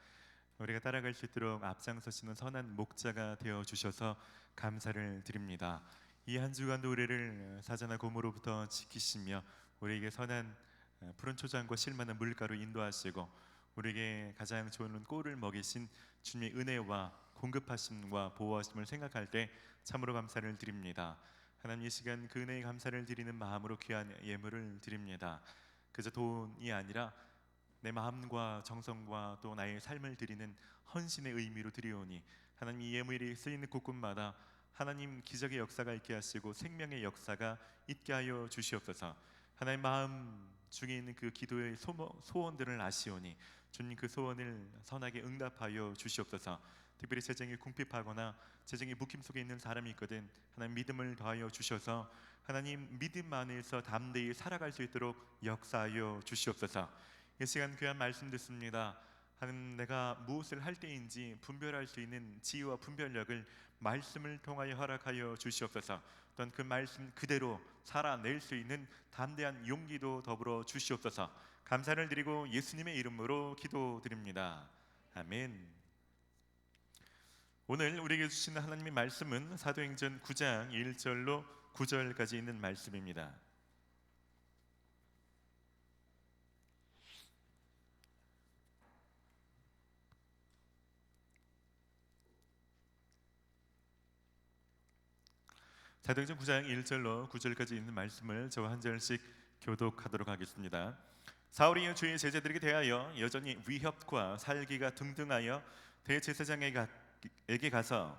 우리가 따라갈 수 있도록 앞장서시는 선한 목자가 되어 주셔서 감사를 드립니다. 이 한 주간도 우리를 사자나 곰으로부터 지키시며 우리에게 선한 푸른 초장과 실만한 물가로 인도하시고 우리에게 가장 좋은 꼴을 먹이신 주님의 은혜와 공급하심과 보호하심을 생각할 때 참으로 감사를 드립니다. 하나님, 이 시간 그 은혜에 감사를 드리는 마음으로 귀한 예물을 드립니다. 그저 돈이 아니라 내 마음과 정성과 또 나의 삶을 드리는 헌신의 의미로 드리오니 하나님, 이 예물이 쓰이는 곳곳마다 하나님 기적의 역사가 있게 하시고 생명의 역사가 있게 하여 주시옵소서. 하나님 마음 중에 있는 그 기도의 소원들을 아시오니 주님 그 소원을 선하게 응답하여 주시옵소서. 특별히 재정이 궁핍하거나 재정이 묶임 속에 있는 사람이 있거든 하나님 믿음을 더하여 주셔서 하나님 믿음 안에서 담대히 살아갈 수 있도록 역사하여 주시옵소서. 이 시간 귀한 말씀 듣습니다. 하나님, 내가 무엇을 할 때인지 분별할 수 있는 지혜와 분별력을 말씀을 통하여 허락하여 주시옵소서. 또한 그 말씀 그대로 살아낼 수 있는 담대한 용기도 더불어 주시옵소서. 감사를 드리고 예수님의 이름으로 기도드립니다. 아멘. 오늘 우리에게 주시는 하나님의 말씀은 사도행전 9장 1절로 9절까지 있는 말씀입니다. 사도행전 9장 1절로 9절까지 있는 말씀을 저와 한 절씩 교독하도록 하겠습니다. 사울이 주의 제자들에게 대하여 여전히 위협과 살기가 등등하여 대제사장에게 가서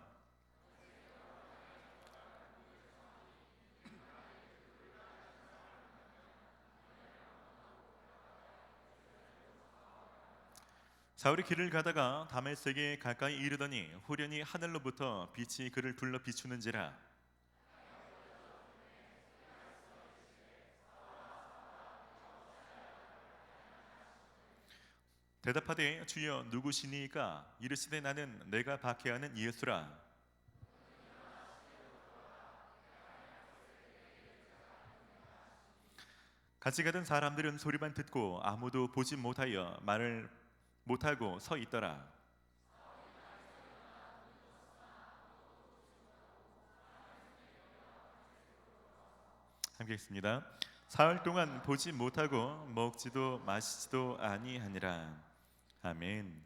사울이 길을 가다가 다메섹에 가까이 이르더니 후련히 하늘로부터 빛이 그를 둘러 비추는지라. 대답하되 주여 누구시니까? 이르시되 나는 내가 박해하는 예수라. 같이 가던 사람들은 소리만 듣고 아무도 보지 못하여 말을 못하고 서 있더라. 함께 읽습니다. 사흘 동안 보지 못하고 먹지도 마시지도 아니하니라. 아멘.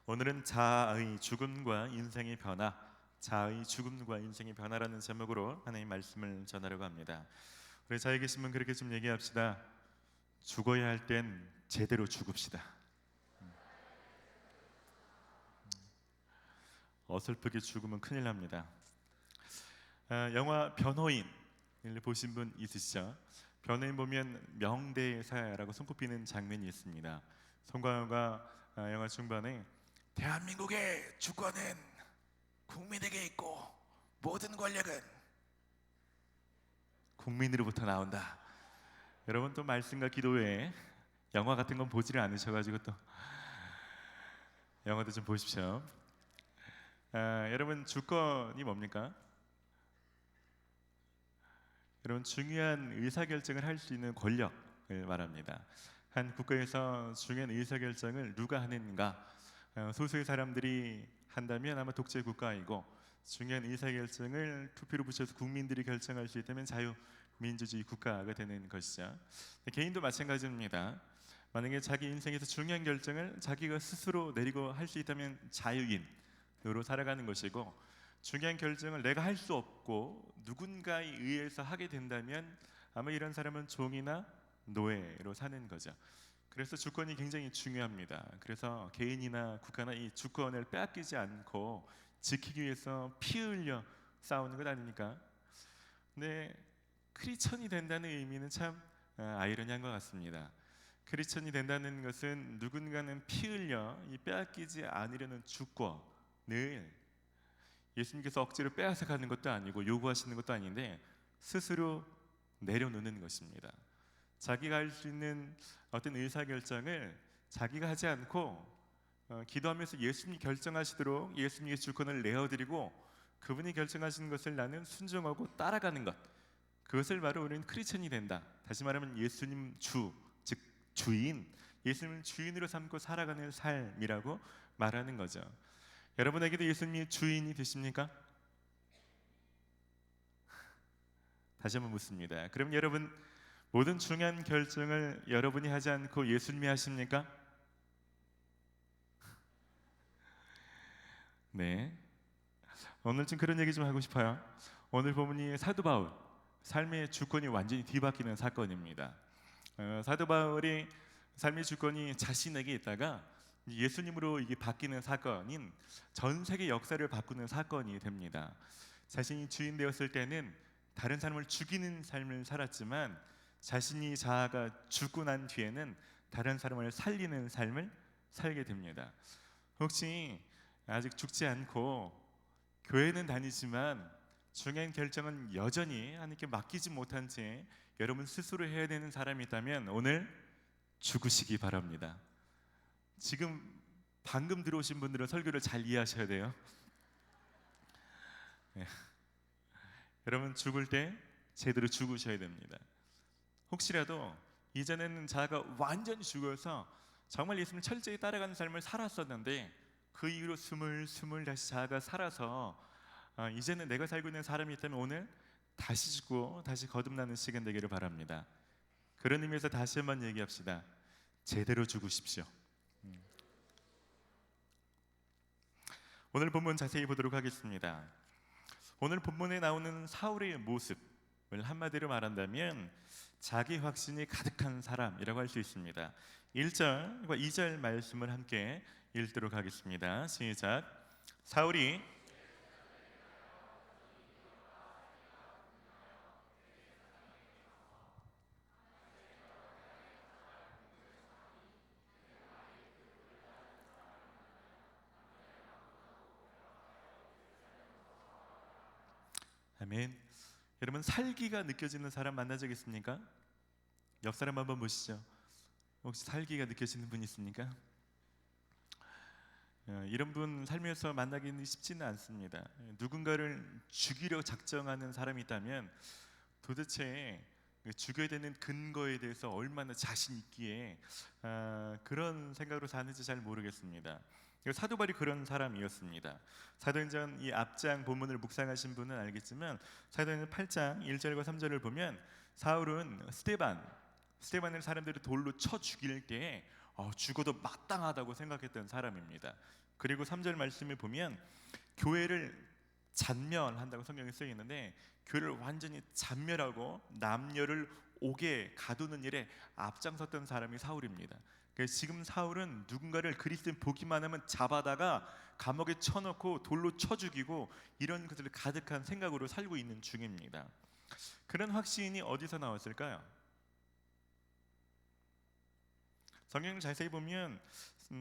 오늘은 자아의 죽음과 인생의 변화, 자아의 죽음과 인생의 변화라는 제목으로 하나님의 말씀을 전하려고 합니다. 우리 자에 계신 분 그렇게 좀 얘기합시다. 죽어야 할 땐 제대로 죽읍시다. 어설프게 죽으면 큰일 납니다. 영화 변호인 보신 분 있으시죠? 변호인 보면 명대사라고 손꼽히는 장면이 있습니다. 송강호가 영화 중반에 대한민국의 주권은 국민에게 있고 모든 권력은 국민으로부터 나온다. 여러분 또 말씀과 기도 외에 영화 같은 건 보지를 않으셔가지고 또 영화도 좀 보십시오. 여러분 주권이 뭡니까? 여러분 중요한 의사결정을 할 수 있는 권력을 말합니다. 한 국가에서 중요한 의사결정을 누가 하는가? 소수의 사람들이 한다면 아마 독재 국가이고 중요한 의사결정을 투표로 붙여서 국민들이 결정할 수 있다면 자유민주주의 국가가 되는 것이죠. 개인도 마찬가지입니다. 만약에 자기 인생에서 중요한 결정을 자기가 스스로 내리고 할 수 있다면 자유인으로 살아가는 것이고, 중요한 결정을 내가 할 수 없고 누군가에 의해서 하게 된다면 아마 이런 사람은 종이나 노예로 사는 거죠. 그래서 주권이 굉장히 중요합니다. 그래서 개인이나 국가나 이 주권을 빼앗기지 않고 지키기 위해서 피 흘려 싸우는 것 아닙니까? 근데 크리스천이 된다는 의미는 참 아이러니한 것 같습니다. 크리스천이 된다는 것은 누군가는 피 흘려 이 빼앗기지 않으려는 주권을 예수님께서 억지로 빼앗아 가는 것도 아니고 요구하시는 것도 아닌데 스스로 내려놓는 것입니다. 자기가 할 수 있는 어떤 의사결정을 자기가 하지 않고 기도하면서 예수님이 결정하시도록 예수님의 주권을 내어드리고 그분이 결정하시는 것을 나는 순종하고 따라가는 것, 그것을 바로 우리는 크리스천이 된다. 다시 말하면 예수님 주, 즉 주인, 예수님을 주인으로 삼고 살아가는 삶이라고 말하는 거죠. 여러분에게도 예수님이 주인이 되십니까? 다시 한번 묻습니다. 그럼 여러분 모든 중요한 결정을 여러분이 하지 않고 예수님이 하십니까? 네. 오늘 좀 그런 얘기 좀 하고 싶어요. 오늘 본문이 사도 바울 삶의 주권이 완전히 뒤바뀌는 사건입니다. 사도 바울이 삶의 주권이 자신에게 있다가 예수님으로 이게 바뀌는 사건인 전 세계 역사를 바꾸는 사건이 됩니다. 자신이 주인 되었을 때는 다른 사람을 죽이는 삶을 살았지만 자신이 자아가 죽고 난 뒤에는 다른 사람을 살리는 삶을 살게 됩니다. 혹시 아직 죽지 않고 교회는 다니지만 중요한 결정은 여전히 하나님께 맡기지 못한 채 여러분 스스로 해야 되는 사람이 있다면 오늘 죽으시기 바랍니다. 지금 방금 들어오신 분들은 설교를 잘 이해하셔야 돼요. 네. 여러분 죽을 때 제대로 죽으셔야 됩니다. 혹시라도 이전에는 자아가 완전히 죽어서 정말 예수님을 철저히 따라가는 삶을 살았었는데 그 이후로 스물스물 다시 자아가 살아서 이제는 내가 살고 있는 사람이 있다면 오늘 다시 죽고 다시 거듭나는 시간 되기를 바랍니다. 그런 의미에서 다시 한번 얘기합시다. 제대로 죽으십시오. 오늘 본문 자세히 보도록 하겠습니다. 오늘 본문에 나오는 사울의 모습을 한마디로 말한다면 자기 확신이 가득한 사람이라고 할 수 있습니다. 1절과 2절 말씀을 함께 읽도록 하겠습니다. 시작. 사울이 아멘. 여러분 살기가 느껴지는 사람 만나 적 있습니까? 옆 사람 한번 보시죠. 혹시 살기가 느껴지는 분 있습니까? 이런 분 살면서 만나기는 쉽지는 않습니다. 누군가를 죽이려 작정하는 사람이 있다면 도대체 죽여야 되는 근거에 대해서 얼마나 자신 있기에 그런 생각으로 사는지 잘 모르겠습니다. 사도 바울이 그런 사람이었습니다. 사도행전 이 앞장 본문을 묵상하신 분은 알겠지만 사도행전 8장 1절과 3절을 보면 사울은 스데반을 사람들이 돌로 쳐 죽일 때에 죽어도 마땅하다고 생각했던 사람입니다. 그리고 3절 말씀을 보면 교회를 잔멸한다고 성경에 쓰여 있는데 교회를 완전히 잔멸하고 남녀를 옥에 가두는 일에 앞장섰던 사람이 사울입니다. 그래서 지금 사울은 누군가를 그리스도인 보기만 하면 잡아다가 감옥에 쳐넣고 돌로 쳐 죽이고 이런 것들 가득한 생각으로 살고 있는 중입니다. 그런 확신이 어디서 나왔을까요? 성경을 자세히 보면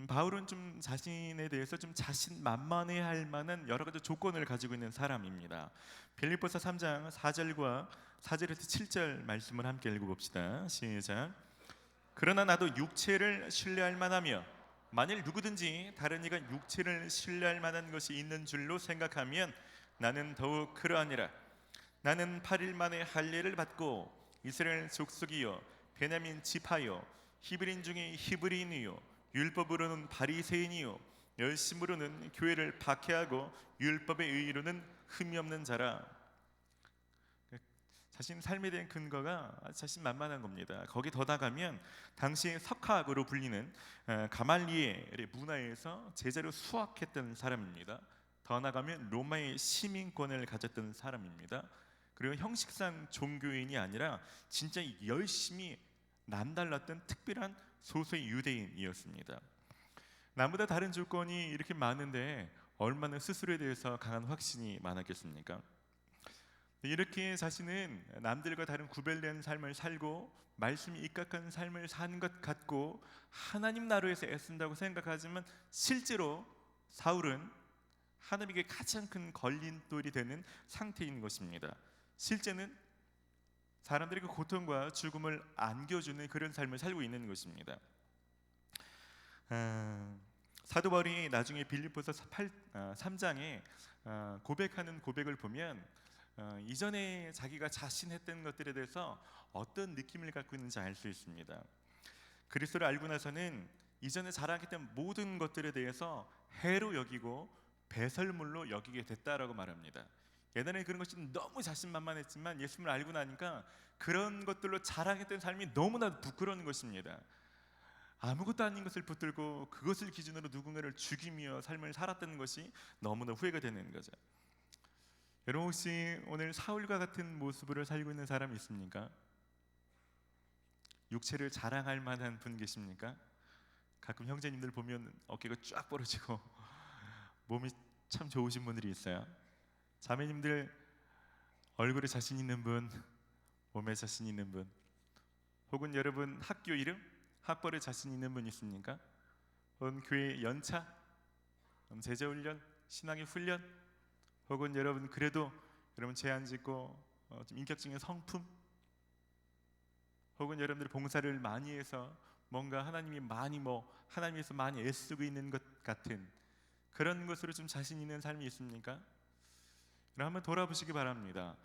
바울은 좀 자신에 대해서 좀 자신만만해할 만한 여러 가지 조건을 가지고 있는 사람입니다. 빌립보서 3장 4절과 4절에서 7절 말씀을 함께 읽어봅시다. 시작. 그러나 나도 육체를 신뢰할 만하며 만일 누구든지 다른 이가 육체를 신뢰할 만한 것이 있는 줄로 생각하면 나는 더욱 그러하니라. 나는 8일 만에 할례를 받고 이스라엘 족속이요 베냐민 지파요 히브리인 중에 히브리인이요 율법으로는 바리새인이요 열심으로는 교회를 박해하고 율법의 의의로는 흠이 없는 자라. 자신 삶에 대한 근거가 자신만만한 겁니다. 거기 더 나가면 당시의 석학으로 불리는 가말리엘의 문화에서 제자로 수학했던 사람입니다. 더 나가면 로마의 시민권을 가졌던 사람입니다. 그리고 형식상 종교인이 아니라 진짜 열심히 남달랐던 특별한 소수의 유대인이었습니다. 남보다 다른 조건이 이렇게 많은데 얼마나 스스로에 대해서 강한 확신이 많았겠습니까? 이렇게 자신은 남들과 다른 구별된 삶을 살고 말씀이 입각한 삶을 사는 것 같고 하나님 나라에서 애쓴다고 생각하지만 실제로 사울은 하나님에게 가장 큰 걸림돌이 되는 상태인 것입니다. 실제는 사람들에게 고통과 죽음을 안겨주는 그런 삶을 살고 있는 것입니다. 사도 바울이 나중에 빌립보서 3장에 고백하는 고백을 보면 이전에 자기가 자신했던 것들에 대해서 어떤 느낌을 갖고 있는지 알 수 있습니다. 그리스도를 알고 나서는 이전에 자랑했던 모든 것들에 대해서 해로 여기고 배설물로 여기게 됐다라고 말합니다. 옛날에 그런 것이 너무 자신만만했지만 예수님을 알고 나니까 그런 것들로 자랑했던 삶이 너무나 부끄러운 것입니다. 아무것도 아닌 것을 붙들고 그것을 기준으로 누군가를 죽이며 삶을 살았다는 것이 너무나 후회가 되는 거죠. 여러분 혹시 오늘 사울과 같은 모습으로 살고 있는 사람 있습니까? 육체를 자랑할 만한 분 계십니까? 가끔 형제님들 보면 어깨가 쫙 벌어지고 몸이 참 좋으신 분들이 있어요. 자매님들 얼굴에 자신 있는 분, 몸에 자신 있는 분, 혹은 여러분 학교 이름, 학벌에 자신 있는 분 있습니까? 혹은 교회 연차, 제자훈련, 신앙의 훈련, 혹은 여러분 그래도 여러분 제안 짓고 좀 인격적인 성품, 혹은 여러분들이 봉사를 많이 해서 뭔가 하나님이 많이 하나님에서 많이 애쓰고 있는 것 같은 그런 것으로 좀 자신 있는 삶이 있습니까? 그럼 한번 돌아보시기 바랍니다.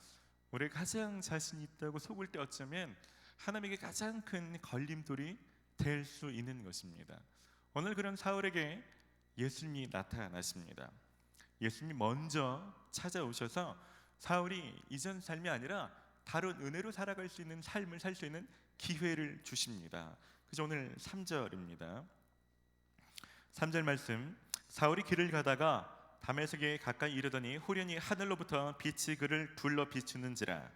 우리가 가장 자신 있다고 속을 때 어쩌면 하나님에게 가장 큰 걸림돌이 될 수 있는 것입니다. 오늘 그런 사울에게 예수님이 나타나십니다. 예수님이 먼저 찾아오셔서 사울이 이전 삶이 아니라 다른 은혜로 살아갈 수 있는 삶을 살 수 있는 기회를 주십니다. 그래서 오늘 3절입니다. 3절 말씀, 사울이 길을 가다가 다메섹에 가까이 이르더니 후련히 하늘로부터 빛이 그를 둘러 비추는지라.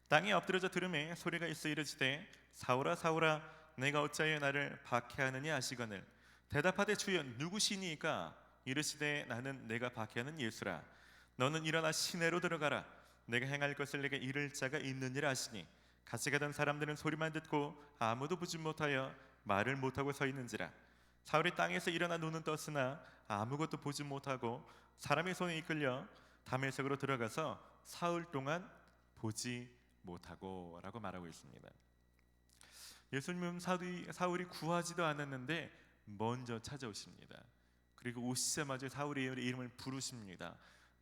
땅에 엎드려져 들음에 소리가 있어 이르시되 사울아 사울아 내가 어찌하여 나를 박해하느냐 하시거늘 대답하되 주여 누구시니까? 이르시되 나는 내가 박해하는 예수라. 너는 일어나 시내로 들어가라. 내가 행할 것을 내게 이를 자가 있느니라 하시니 같이 가던 사람들은 소리만 듣고 아무도 보지 못하여 말을 못하고 서 있는지라. 사울이 땅에서 일어나 눈은 떴으나 아무것도 보지 못하고 사람의 손에 이끌려 다메섹으로 들어가서 사흘 동안 보지 못하고 라고 말하고 있습니다. 예수님은 사울이 구하지도 않았는데 먼저 찾아오십니다. 그리고 오시자마자 사울의 이름을 부르십니다.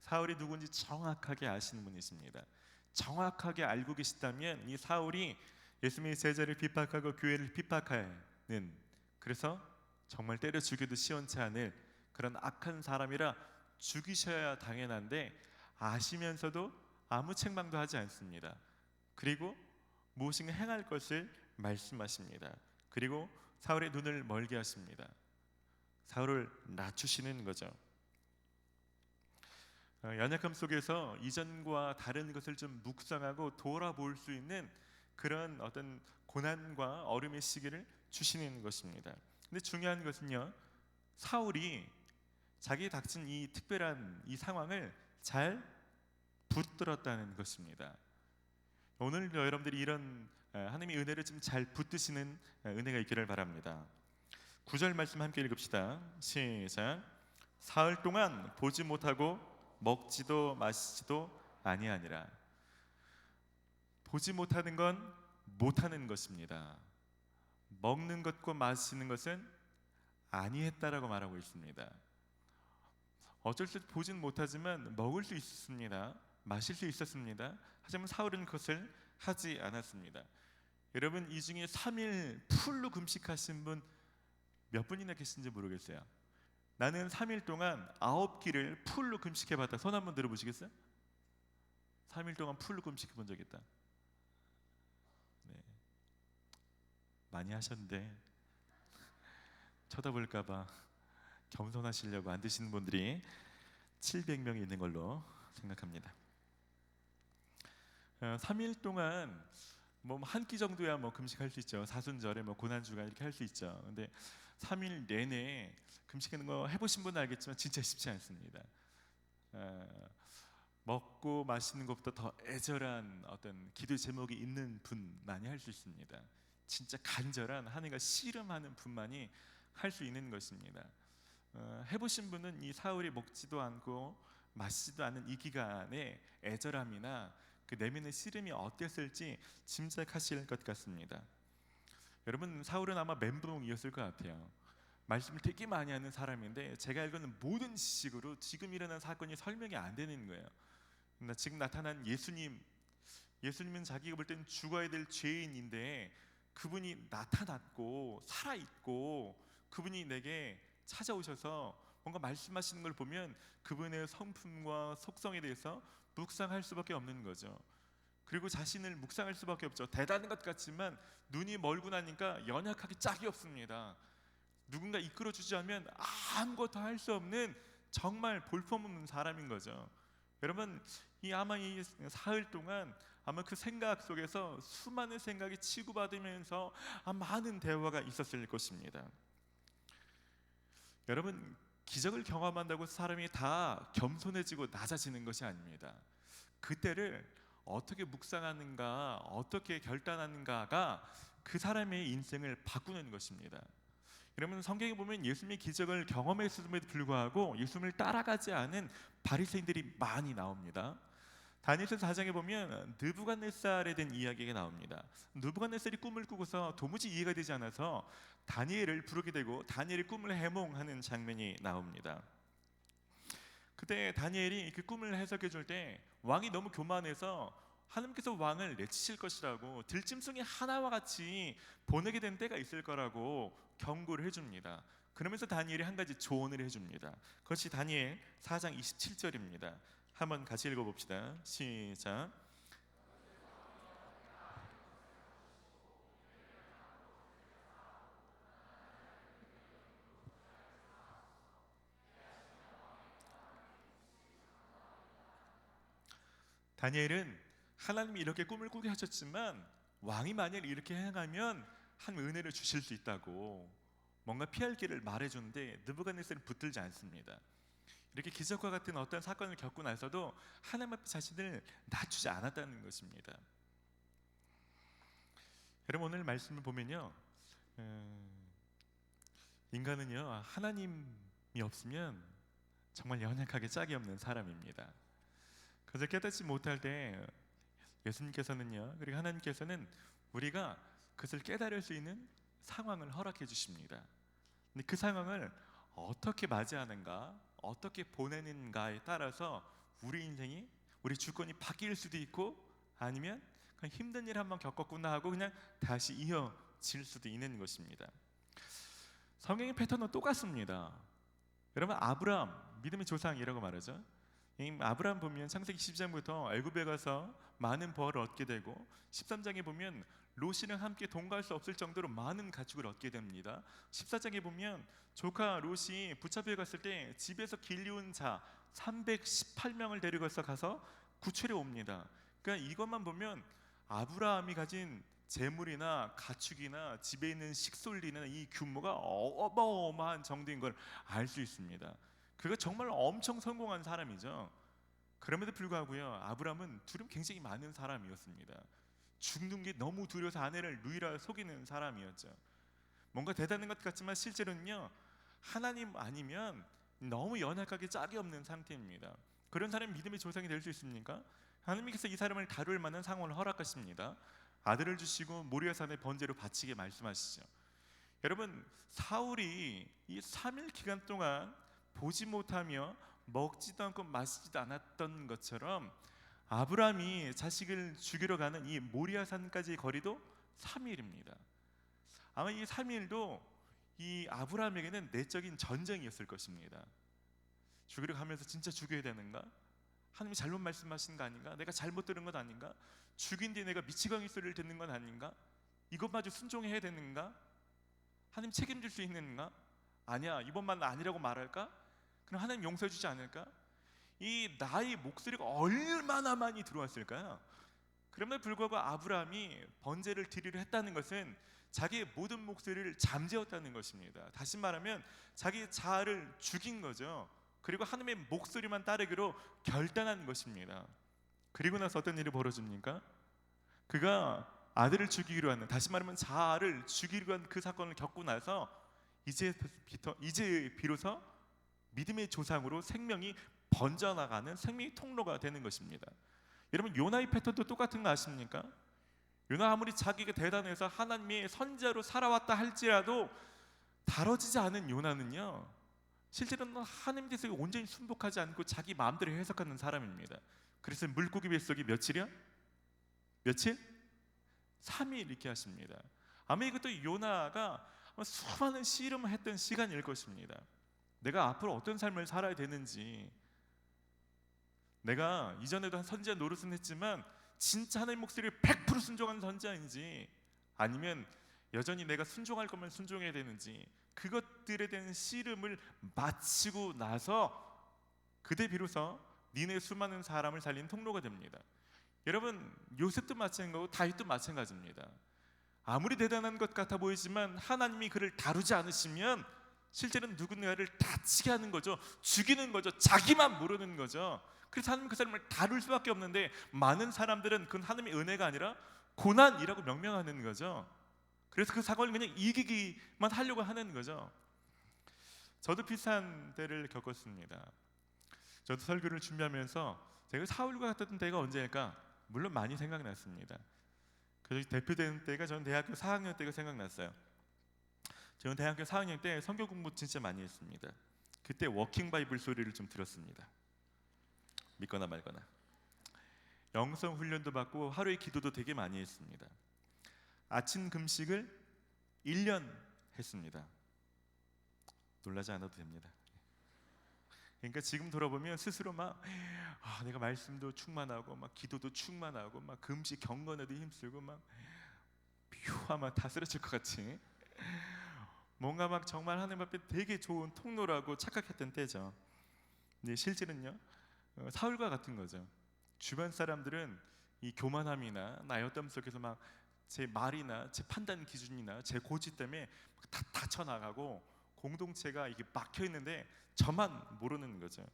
사울이 누군지 정확하게 아시는 분이십니다. 정확하게 알고 계시다면 이 사울이 예수님의 제자를 핍박하고 교회를 핍박하는, 그래서 정말 때려 죽여도 시원치 않을 그런 악한 사람이라 죽이셔야 당연한데 아시면서도 아무 책망도 하지 않습니다. 그리고 무엇인가 행할 것을 말씀하십니다. 그리고 사울의 눈을 멀게 하십니다. 사울을 낮추시는 거죠. 연약함 속에서 이전과 다른 것을 좀 묵상하고 돌아볼 수 있는 그런 어떤 고난과 어려움의 시기를 주시는 것입니다. 근데 중요한 것은요, 사울이 자기에 닥친 이 특별한 이 상황을 잘 붙들었다는 것입니다. 오늘 여러분들이 이런 하나님의 은혜를 좀 잘 붙드시는 은혜가 있기를 바랍니다. 9절 말씀 함께 읽읍시다. 시작. 사흘 동안 보지 못하고 먹지도 마시지도 아니하니라. 보지 못하는 건 못하는 것입니다. 먹는 것과 마시는 것은 아니했다라고 말하고 있습니다. 어쩔 수 없이 보지는 못하지만 먹을 수 있었습니다. 마실 수 있었습니다. 하지만 사울은 그것을 하지 않았습니다. 여러분 이 중에 3일 풀로 금식하신 분 몇 분이나 계신지 모르겠어요. 나는 3일 동안 9끼를 풀로 금식해봤다. 손 한번 들어보시겠어요? 3일 동안 풀로 금식해본 적 있다. 많이 하셨는데 쳐다볼까봐 겸손하시려고 안 드시는 분들이 700명이 있는 걸로 생각합니다. 3일 동안 뭐 한 끼 정도야 뭐 금식할 수 있죠. 사순절에 뭐 고난주간 이렇게 할 수 있죠. 근데 3일 내내 금식하는 거 해보신 분은 알겠지만 진짜 쉽지 않습니다. 먹고 마시는 것보다 더 애절한 어떤 기도 제목이 있는 분만이 할 수 있습니다. 진짜 간절한 하나님과 씨름하는 분만이 할 수 있는 것입니다. 해보신 분은 이 사흘이 먹지도 않고 마시지도 않은 이 기간의 애절함이나 그 내면의 씨름이 어땠을지 짐작하실 것 같습니다. 여러분, 사울은 아마 멘붕이었을 것 같아요. 말씀을 되게 많이 하는 사람인데 제가 알고는 모든 지식으로 지금 일어난 사건이 설명이 안 되는 거예요. 지금 나타난 예수님은 자기가 볼 때는 죽어야 될 죄인인데 그분이 나타났고 살아있고 그분이 내게 찾아오셔서 뭔가 말씀하시는 걸 보면 그분의 성품과 속성에 대해서 묵상할 수밖에 없는 거죠. 그리고 자신을 묵상할 수밖에 없죠. 대단한 것 같지만 눈이 멀고 나니까 연약하기 짝이 없습니다. 누군가 이끌어주지 않으면 아무것도 할 수 없는 정말 볼품없는 사람인 거죠. 여러분, 아마 이 사흘 동안 아마 그 생각 속에서 수많은 생각이 치고받으면서 많은 대화가 있었을 것입니다. 여러분, 기적을 경험한다고 사람이 다 겸손해지고 낮아지는 것이 아닙니다. 그때를 어떻게 묵상하는가, 어떻게 결단하는가가 그 사람의 인생을 바꾸는 것입니다. 여러분, 성경에 보면 예수님의 기적을 경험했음에도 불구하고 예수님을 따라가지 않은 바리새인들이 많이 나옵니다. 다니엘서 4장에 보면 느부갓네살에 대한 이야기가 나옵니다. 느부갓네살이 꿈을 꾸고서 도무지 이해가 되지 않아서 다니엘을 부르게 되고 다니엘이 꿈을 해몽하는 장면이 나옵니다. 그때 다니엘이 그 꿈을 해석해 줄 때 왕이 너무 교만해서 하나님께서 왕을 내치실 것이라고 들짐승이 하나와 같이 보내게 된 때가 있을 거라고 경고를 해줍니다. 그러면서 다니엘이 한 가지 조언을 해줍니다. 그것이 다니엘 4장 27절입니다. 한번 같이 읽어봅시다. 시작. 다니엘은 하나님이 이렇게 꿈을 꾸게 하셨지만 왕이 만약 이렇게 행하면 한 은혜를 주실 수 있다고 뭔가 피할 길을 말해주는데 느부갓네살은 붙들지 않습니다. 이렇게 기적과 같은 어떤 사건을 겪고 나서도 하나님 앞에 자신을 낮추지 않았다는 것입니다. 여러분, 오늘 말씀을 보면요, 인간은요 하나님이 없으면 정말 연약하게 짝이 없는 사람입니다. 그것을 깨닫지 못할 때 예수님께서는요, 그리고 하나님께서는 우리가 그것을 깨달을 수 있는 상황을 허락해 주십니다. 근데 그 상황을 어떻게 맞이하는가, 어떻게 보내는가에 따라서 우리 인생이, 우리 주권이 바뀔 수도 있고 아니면 그냥 힘든 일 한번 겪었구나 하고 그냥 다시 이어질 수도 있는 것입니다. 성경의 패턴은 똑같습니다. 여러분, 아브라함, 믿음의 조상이라고 말하죠. 아브라함 보면 창세기 12장부터 애굽에 가서 많은 벌을 얻게 되고 13장에 보면 롯이랑 함께 동거할 수 없을 정도로 많은 가축을 얻게 됩니다. 14장에 보면 조카 롯이 붙잡혀 갔을 때 집에서 길리운 자 318명을 데리고서 가서 구출해 옵니다. 그러니까 이것만 보면 아브라함이 가진 재물이나 가축이나 집에 있는 식솔리나 이 규모가 어마어마한 정도인 걸 알 수 있습니다. 그가 정말 엄청 성공한 사람이죠. 그럼에도 불구하고요, 아브라함은 두려움 굉장히 많은 사람이었습니다. 죽는 게 너무 두려워서 아내를 누이라 속이는 사람이었죠. 뭔가 대단한 것 같지만 실제로는요, 하나님 아니면 너무 연약하게 짝이 없는 상태입니다. 그런 사람이 믿음의 조상이 될 수 있습니까? 하나님께서 이 사람을 다룰 만한 상황을 허락하십니다. 아들을 주시고 모리아산의 번제로 바치게 말씀하시죠. 여러분, 사울이 이 3일 기간 동안 보지 못하며 먹지도 않고 마시지도 않았던 것처럼 아브라함이 자식을 죽이러 가는 이 모리아산까지의 거리도 3일입니다. 아마 이 3일도 이 아브라함에게는 내적인 전쟁이었을 것입니다. 죽이러 가면서 진짜 죽여야 되는가? 하나님이 잘못 말씀하신 거 아닌가? 내가 잘못 들은 것 아닌가? 죽인 뒤에 내가 미치광이 소리를 듣는 건 아닌가? 이것마저 순종해야 되는가? 하나님 책임질 수 있는가? 아니야, 이번만 아니라고 말할까? 그럼 하나님 용서해 주지 않을까? 이 나의 목소리가 얼마나 많이 들어왔을까요? 그럼에도 불구하고 아브라함이 번제를 드리려 했다는 것은 자기의 모든 목소리를 잠재웠다는 것입니다. 다시 말하면 자기 자아를 죽인 거죠. 그리고 하나님의 목소리만 따르기로 결단한 것입니다. 그리고 나서 어떤 일이 벌어집니까? 그가 아들을 죽이기로 하는, 다시 말하면 자아를 죽이기로 한 그 사건을 겪고 나서 이제 비로소 믿음의 조상으로 생명이 번져나가는 생명의 통로가 되는 것입니다. 여러분, 요나의 패턴도 똑같은 거 아십니까? 요나 아무리 자기가 대단해서 하나님의 선지자로 살아왔다 할지라도 다뤄지지 않은 요나는요, 실제로는 하나님 대해서 온전히 순복하지 않고 자기 마음대로 해석하는 사람입니다. 그래서 물고기 뱃속에 며칠이요? 며칠? 3일 이렇게 하십니다. 아마 이것도 요나가 수많은 씨름을 했던 시간일 것입니다. 내가 앞으로 어떤 삶을 살아야 되는지, 내가 이전에도 한 선지자 노릇은 했지만 진짜 하나님의 목소리를 100% 순종하는 선지자인지, 아니면 여전히 내가 순종할 거면 순종해야 되는지, 그것들에 대한 씨름을 마치고 나서 그때 비로소 니네 수많은 사람을 살린 통로가 됩니다. 여러분, 요셉도 마찬가지고 다윗도 마찬가지입니다. 아무리 대단한 것 같아 보이지만 하나님이 그를 다루지 않으시면 실제로는 누군가를 다치게 하는 거죠. 죽이는 거죠. 자기만 모르는 거죠. 그래서 하나님 그 사람을 다룰 수밖에 없는데, 많은 사람들은 그건 하나님의 은혜가 아니라 고난이라고 명명하는 거죠. 그래서 그 사건을 그냥 이기기만 하려고 하는 거죠. 저도 비슷한 때를 겪었습니다. 저도 설교를 준비하면서 제가 사울과 같았던 때가 언제일까? 물론 많이 생각났습니다. 그 대표되는 때가 저는 대학교 4학년 때가 생각났어요. 저는 대학교 4학년 때 성경 공부 진짜 많이 했습니다. 그때 워킹 바이블 소리를 좀 들었습니다. 믿거나 말거나. 영성 훈련도 받고 하루에 기도도 되게 많이 했습니다. 아침 금식을 1년 했습니다. 놀라지 않아도 됩니다. 그러니까 지금 돌아보면 스스로 막 내가 말씀도 충만하고 막 기도도 충만하고 막 금식 경건에도 힘쓰고 막 퓨하면 다 쓰러질 것 같이 뭔가 막 정말 하나님 앞에 되게 좋은 통로라고 착각했던 때죠. 근데 실제는요, 사울과 같은 거죠. 주변 사람들은 이 교만함이나 나였담 속에서 막 제 말이나 제 판단 기준이나 제 고지 때문에 다 다쳐나가고 공동체가 이게 막혀 있는데 저만 모르는 거죠.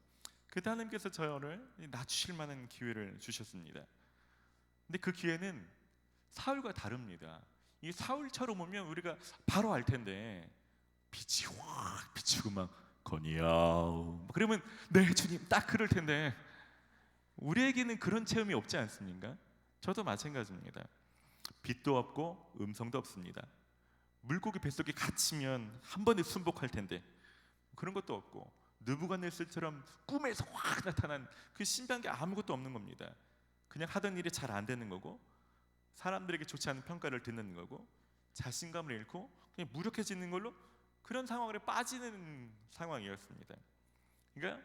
그때 하나님께서 저를 낮추실 만한 기회를 주셨습니다. 근데 그 기회는 사울과 다릅니다. 이 사울처럼 오면 우리가 바로 알 텐데, 빛이 확 비추고 막 건이야 그러면 네 주님 딱 그럴 텐데, 우리에게는 그런 체험이 없지 않습니까? 저도 마찬가지입니다. 빛도 없고 음성도 없습니다. 물고기 뱃속에 갇히면 한 번에 순복할 텐데 그런 것도 없고, 느부갓네살처럼 꿈에서 확 나타난 그 신비한 게 아무것도 없는 겁니다. 그냥 하던 일이 잘 안 되는 거고, 사람들에게 좋지 않은 평가를 듣는 거고, 자신감을 잃고 그냥 무력해지는 걸로 그런 상황에 빠지는 상황이었습니다. 그러니까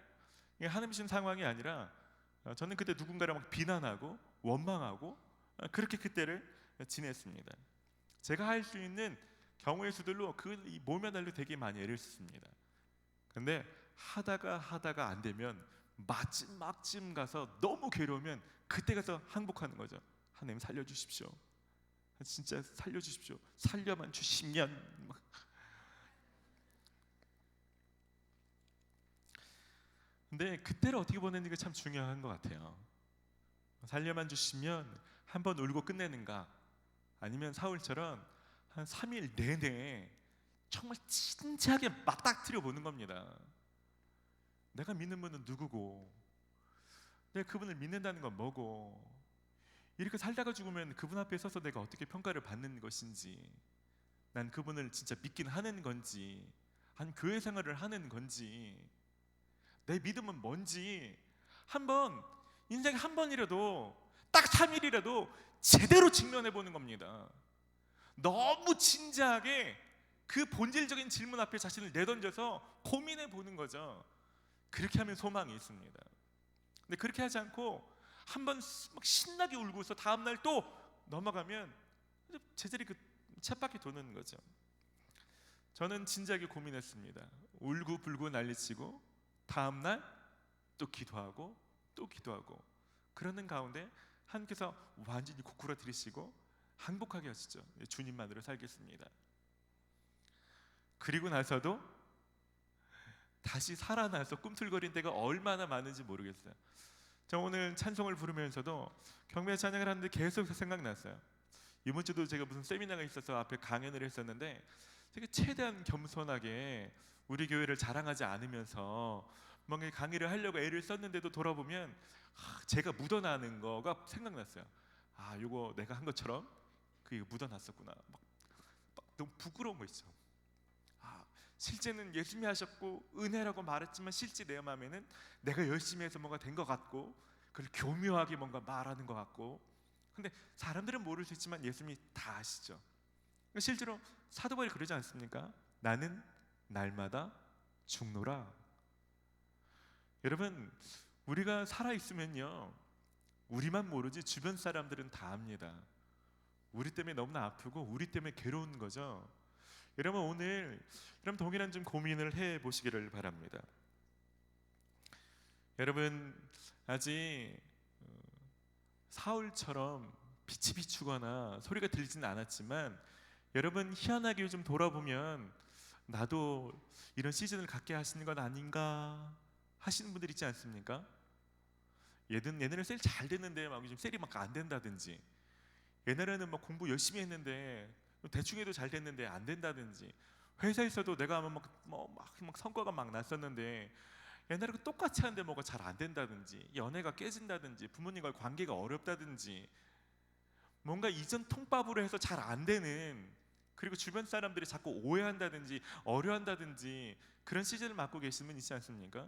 하나님 주신 상황이 아니라 저는 그때 누군가를 막 비난하고 원망하고 그렇게 그때를 지냈습니다. 제가 할 수 있는 경우의 수들로 그 모면알로 되게 많이 애를 썼습니다. 근데 하다가 안 되면 마지막쯤 가서 너무 괴로우면 그때 가서 항복하는 거죠. 하나님 살려주십시오. 진짜 살려주십시오. 살려만 주시면. 근데 그때를 어떻게 보내는가 참 중요한 것 같아요. 살려만 주시면 한 번 울고 끝내는가, 아니면 사울처럼 한 3일 내내 정말 진지하게 맞닥뜨려 보는 겁니다. 내가 믿는 분은 누구고, 내가 그분을 믿는다는 건 뭐고, 이렇게 살다가 죽으면 그분 앞에 서서 내가 어떻게 평가를 받는 것인지, 난 그분을 진짜 믿긴 하는 건지, 한 교회 생활을 하는 건지, 내 믿음은 뭔지 한번 인생에 한 번이라도, 딱 3일이라도 제대로 직면해 보는 겁니다. 너무 진지하게 그 본질적인 질문 앞에 자신을 내던져서 고민해 보는 거죠. 그렇게 하면 소망이 있습니다. 근데 그렇게 하지 않고 한 번 막 신나게 울고서 다음날 또 넘어가면 제자리 그 쳇바퀴 도는 거죠. 저는 진지하게 고민했습니다. 울고불고 난리치고 다음날 또 기도하고 또 기도하고 그러는 가운데 하나님께서 완전히 고꾸라뜨리시고 행복하게 하시죠. 주님만으로 살겠습니다. 그리고 나서도 다시 살아나서 꿈틀거린 때가 얼마나 많은지 모르겠어요. 저 오늘 찬송을 부르면서도 경배 찬양을 하는데 계속 생각났어요. 이번 주도 제가 무슨 세미나가 있어서 앞에 강연을 했었는데 되게 최대한 겸손하게 우리 교회를 자랑하지 않으면서 뭔가 강의를 하려고 애를 썼는데도 돌아보면 제가 묻어나는 거가 생각났어요. 아, 이거 내가 한 것처럼 그게 묻어났었구나. 막 너무 부끄러운 거 있죠. 아, 실제는 예수님이 하셨고 은혜라고 말했지만 실제 내 마음에는 내가 열심히 해서 뭔가 된 것 같고 그걸 교묘하게 뭔가 말하는 것 같고, 근데 사람들은 모를 수 있지만 예수님이 다 아시죠. 실제로 사도 바울이 그러지 않습니까? 나는 날마다 죽노라. 여러분, 우리가 살아있으면요 우리만 모르지 주변 사람들은 다 압니다. 우리 때문에 너무나 아프고 우리 때문에 괴로운 거죠. 여러분, 오늘 여러분 동일한 좀 고민을 해보시기를 바랍니다. 여러분, 아직 사울처럼 빛이 비추거나 소리가 들리지는 않았지만 여러분, 희한하게 요즘 돌아보면 나도 이런 시즌을 갖게 하시는 건 아닌가 하시는 분들 있지 않습니까? 옛날에는 셀 잘 됐는데 막 요즘 셀이 막 안 된다든지, 옛날에는 막 공부 열심히 했는데 대충 해도 잘 됐는데 안 된다든지, 회사에서도 내가 하면 막 성과가 막 났었는데 옛날에 똑같이 하는데 뭐가 잘 안 된다든지, 연애가 깨진다든지, 부모님과의 관계가 어렵다든지, 뭔가 이전 통밥으로 해서 잘 안 되는, 그리고 주변 사람들이 자꾸 오해한다든지 어려한다든지 그런 시즌을 맞고 계신 분 있지 않습니까?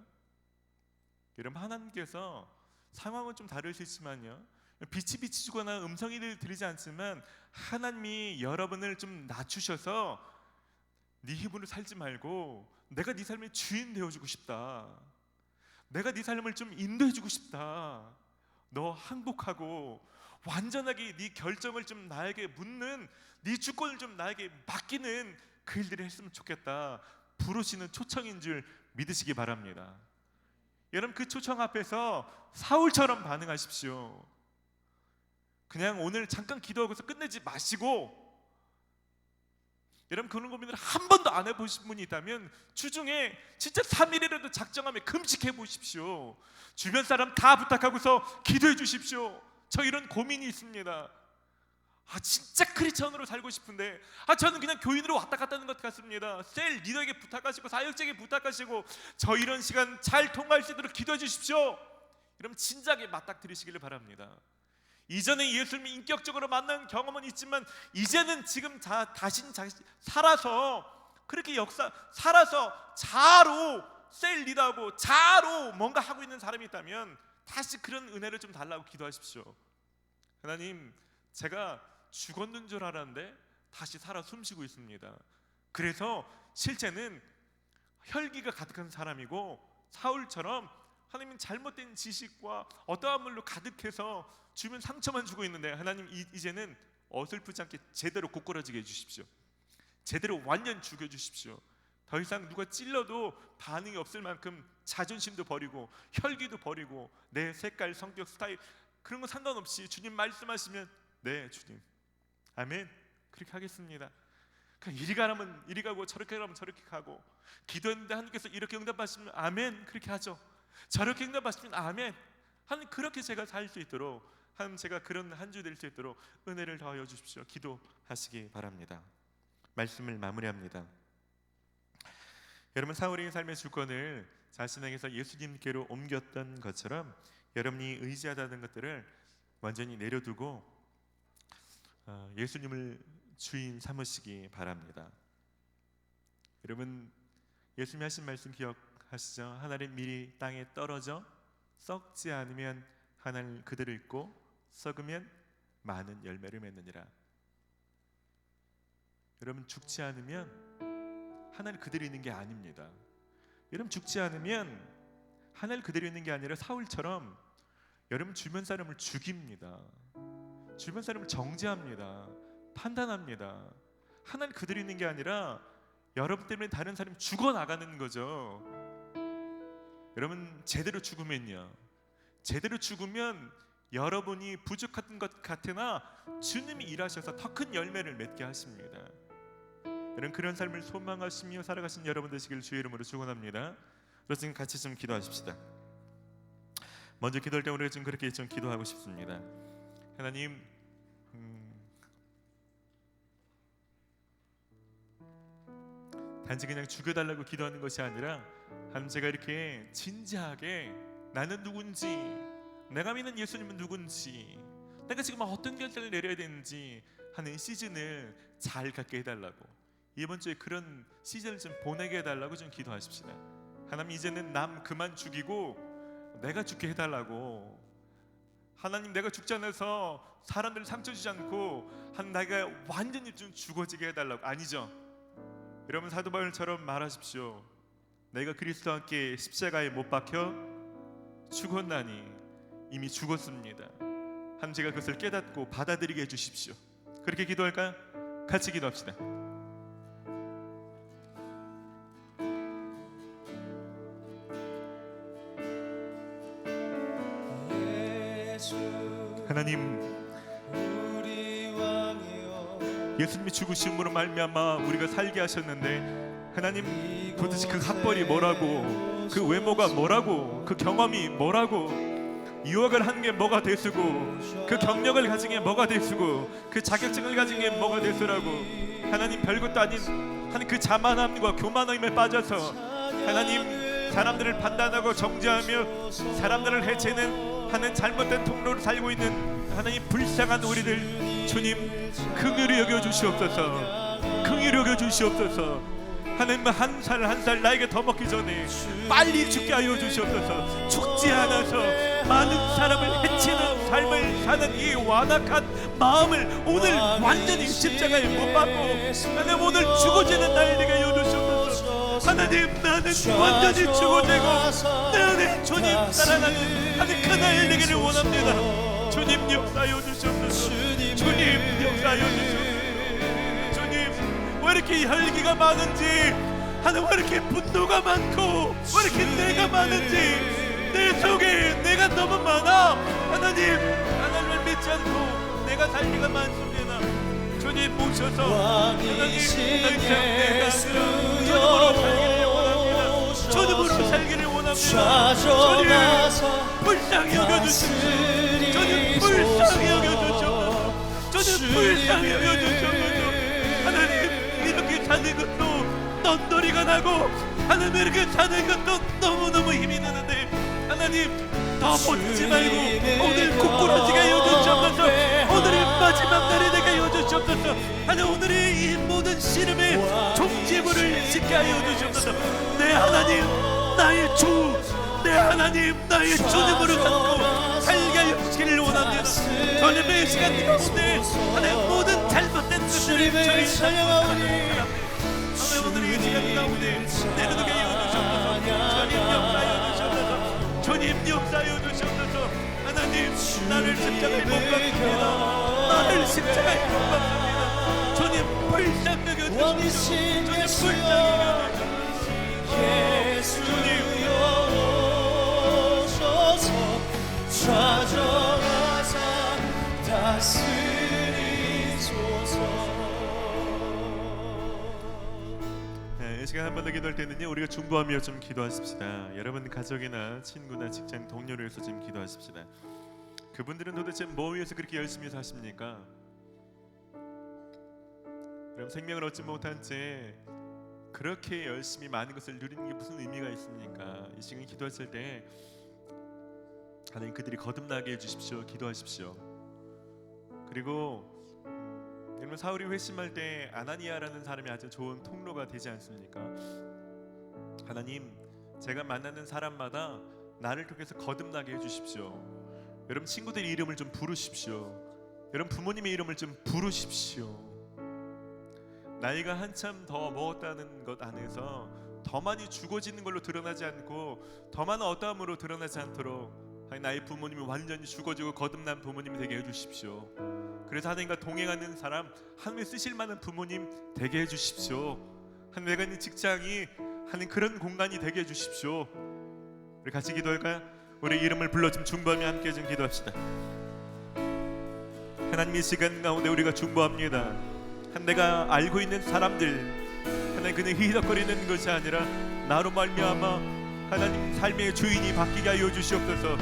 여러분, 하나님께서 상황은 좀 다를 수 있지만요, 빛이 비추거나 음성이 들리지 않지만 하나님이 여러분을 좀 낮추셔서 네 힘으로 살지 말고 내가 네 삶의 주인 되어주고 싶다, 내가 네 삶을 좀 인도해주고 싶다, 너 행복하고 완전하게 네 결정을 좀 나에게 묻는, 네 주권을 좀 나에게 맡기는 그 일들을 했으면 좋겠다 부르시는 초청인 줄 믿으시기 바랍니다. 여러분, 그 초청 앞에서 사울처럼 반응하십시오. 그냥 오늘 잠깐 기도하고서 끝내지 마시고, 여러분 그런 고민을 한 번도 안 해보신 분이 있다면 주중에 진짜 3일이라도 작정하며 금식해 보십시오. 주변 사람 다 부탁하고서 기도해 주십시오. 저 이런 고민이 있습니다. 진짜 크리스천으로 살고 싶은데 저는 그냥 교인으로 왔다 갔다 하는 것 같습니다. 셀 리더에게 부탁하시고 사역자에게 부탁하시고 저 이런 시간 잘 통과할 수 있도록 기도해 주십시오. 여러분 진작에 맞닥뜨리시기를 바랍니다. 이전에 예수님이 인격적으로 만난 경험은 있지만 이제는 지금 다시 살아서 그렇게 살아서 자로 셀 리더하고 자로 뭔가 하고 있는 사람이 있다면 다시 그런 은혜를 좀 달라고 기도하십시오. 하나님, 제가 죽었는 줄 알았는데 다시 살아 숨쉬고 있습니다. 그래서 실제는 혈기가 가득한 사람이고 사울처럼 하나님은 잘못된 지식과 어떠한 물로 가득해서 주면 상처만 주고 있는데, 하나님 이제는 어설프지 않게 제대로 고꾸라지게 해주십시오. 제대로 완전 죽여주십시오. 더 이상 누가 찔러도 반응이 없을 만큼 자존심도 버리고 혈기도 버리고 내 색깔, 성격, 스타일 그런 거 상관없이 주님 말씀하시면 네 주님 아멘 그렇게 하겠습니다. 그냥 이리 가라면 이리 가고 저렇게 가라면 저렇게 가고, 기도했는데 하나님께서 이렇게 응답하시면 아멘 그렇게 하죠. 저렇게 응답하시면 아멘. 하나님 그렇게 제가 살 수 있도록, 하나님 제가 그런 한 주 될 수 있도록 은혜를 더하여 주십시오. 기도하시기 바랍니다. 말씀을 마무리합니다. 여러분, 사울의 삶의 주권을 자신에게서 예수님께로 옮겼던 것처럼 여러분이 의지하다는 것들을 완전히 내려두고 예수님을 주인 삼으시기 바랍니다. 여러분, 예수님이 하신 말씀 기억하시죠? 하나는 밀이 땅에 떨어져 썩지 않으면 하나는 그대로 있고 썩으면 많은 열매를 맺느니라. 여러분, 죽지 않으면 하나는 그대로 있는 게 아닙니다. 여러분, 죽지 않으면 하나를 그대로 있는 게 아니라 사울처럼 여러분 주변 사람을 죽입니다. 주변 사람을 정죄합니다. 판단합니다. 하나는 그들이 있는 게 아니라 여러분 때문에 다른 사람이 죽어나가는 거죠. 여러분 제대로 죽으면요, 제대로 죽으면 여러분이 부족한 것 같으나 주님이 일하셔서 더 큰 열매를 맺게 하십니다. 여러분 그런 삶을 소망하시며 살아가신 여러분 되시길 주의 이름으로 축원합니다. 그래서 지금 같이 좀 기도하십시다. 먼저 기도할 때 우리가 좀 그렇게 좀 기도하고 싶습니다. 하나님, 단지 그냥 죽여달라고 기도하는 것이 아니라 하나님, 제가 이렇게 진지하게 나는 누군지, 내가 믿는 예수님은 누군지, 내가 지금 어떤 결단을 내려야 되는지 하는 시즌을 잘 갖게 해달라고, 이번 주에 그런 시즌을 좀 보내게 해달라고 좀 기도하십시다. 하나님, 이제는 남 그만 죽이고 내가 죽게 해달라고. 하나님, 내가 죽지 않아서 사람들 상처 주지 않고 내가 완전히 좀 죽어지게 해달라고. 아니죠. 여러분 사도 바울처럼 말하십시오. 내가 그리스도와 함께 십자가에 못 박혀 죽었나니 이미 죽었습니다. 하나님, 제가 그것을 깨닫고 받아들이게 해주십시오. 그렇게 기도할까요? 같이 기도합시다. 하나님, 우리 왕이여, 예수님이 죽으심으로 말미암아 우리가 살게 하셨는데, 하나님 도대체 그 학벌이 뭐라고, 그 외모가 뭐라고, 그 경험이 뭐라고, 유학을 한 게 뭐가 되수고, 그 경력을 가진 게 뭐가 되수고, 그 자격증을 가진 게 뭐가 되수라고. 하나님, 별것도 아닌 하나님 그 자만함과 교만함에 빠져서 하나님 사람들을 판단하고 정죄하며 사람들을 해치는 하는 잘못된 통로를 살고 있는 하나님 불쌍한 우리들, 주님 긍휼히 여겨 주시옵소서. 긍휼히 여겨 주시옵소서. 하나님, 한 살 한 살 나에게 더 먹기 전에 빨리 죽게 하여 주시옵소서. 죽지 않아서 많은 사람을 해치는 삶을 사는 이 완악한 마음을 오늘 완전히 십자가에 못 박고 하나님 오늘 죽어지는 날 되게 하여 주시옵소서. 하나님, 나는 완전히 죽어지고 내 안에 주님 사랑하는 하나님 그날 되기를 원합니다. 주님 역사하여 주시옵소서. 주님 역사하여 주시옵소서. 왜 이렇게 혈기가 많은지, 하나님 왜 이렇게 분노가 많고, 왜 이렇게 내가 많은지, 내 속에 내가 너무 많아. 하나님을 믿지 않고 내가 살기가 많습니다. 주님 모셔서 하나님 내가 주님으로 살기를 원합니다. 주님 불쌍히 여겨주시옵소서. 주님 불쌍히 여겨주시옵소서. 주님 불쌍히 여겨주시옵소서. 하나님, 이렇게 사는 것도 넋놀이가 나고, 하나님 이렇게 사는 것도 너무너무 힘이 나는데, 하나님 더 못지 말고 오늘 굳건하지게 하여 주시옵소서. 오늘이 마지막 날이 되게 하여 주시옵소서. 하나님, 오늘의 이 모든 씨름의 종지부를 짓게 하여 주시옵소서. 내 하나님, 나의 주, 내 하나님, 나의 주님으로 삼고 살게 하여 주시기를 원합니다. 저는 매 시간 가운데 하나님 모든 잘못된 것들을 저희 찬양하오니, 하나님 오늘 이 시간 가운데 내려놓게 하여 주시옵소서. 주님 역사하여 주시옵소서. 주님 역사하여 주시옵소서. 하나님, 나를 십자가에 못 박습니다. 나를 십자가에 못 박습니다. 주님 불쌍히 여겨주시옵소서. 주님 불쌍히 여겨주시옵소서. 찾아가사 다스리소서. 네, 이 시간 한 번 더 기도할 때는요, 우리가 중보하며 좀 기도하십시다. 여러분 가족이나 친구나 직장 동료를 위해서 좀 기도하십시다. 그분들은 도대체 뭐 위해서 그렇게 열심히 사십니까? 여러분 생명을 얻지 못한 채 그렇게 열심히 많은 것을 누리는 게 무슨 의미가 있습니까? 이 시간 기도하실 때 하나님 그들이 거듭나게 해주십시오. 기도하십시오. 그리고 여러분 사울이 회심할 때 아나니아라는 사람이 아주 좋은 통로가 되지 않습니까? 하나님, 제가 만나는 사람마다 나를 통해서 거듭나게 해주십시오. 여러분 친구들의 이름을 좀 부르십시오. 여러분 부모님의 이름을 좀 부르십시오. 나이가 한참 더 먹었다는 것 안에서 더 많이 죽어지는 걸로 드러나지 않고 더 많은 어떠함으로 드러나지 않도록 나의 부모님이 완전히 죽어지고 거듭난 부모님이 되게 해주십시오. 그래서 하나님과 동행하는 사람, 하나님이 쓰실 만한 부모님 되게 해주십시오. 내가 있는 직장이 하는 그런 공간이 되게 해주십시오. 우리 같이 기도할까요? 우리 이름을 불러 좀 중보하며 함께 좀 기도합시다. 하나님, 이 시간 가운데 우리가 중보합니다. 내가 알고 있는 사람들, 하나님 그냥 희덕거리는 것이 아니라 나로 말미암아 하나님 삶의 주인이 바뀌게 하여 주시옵소서.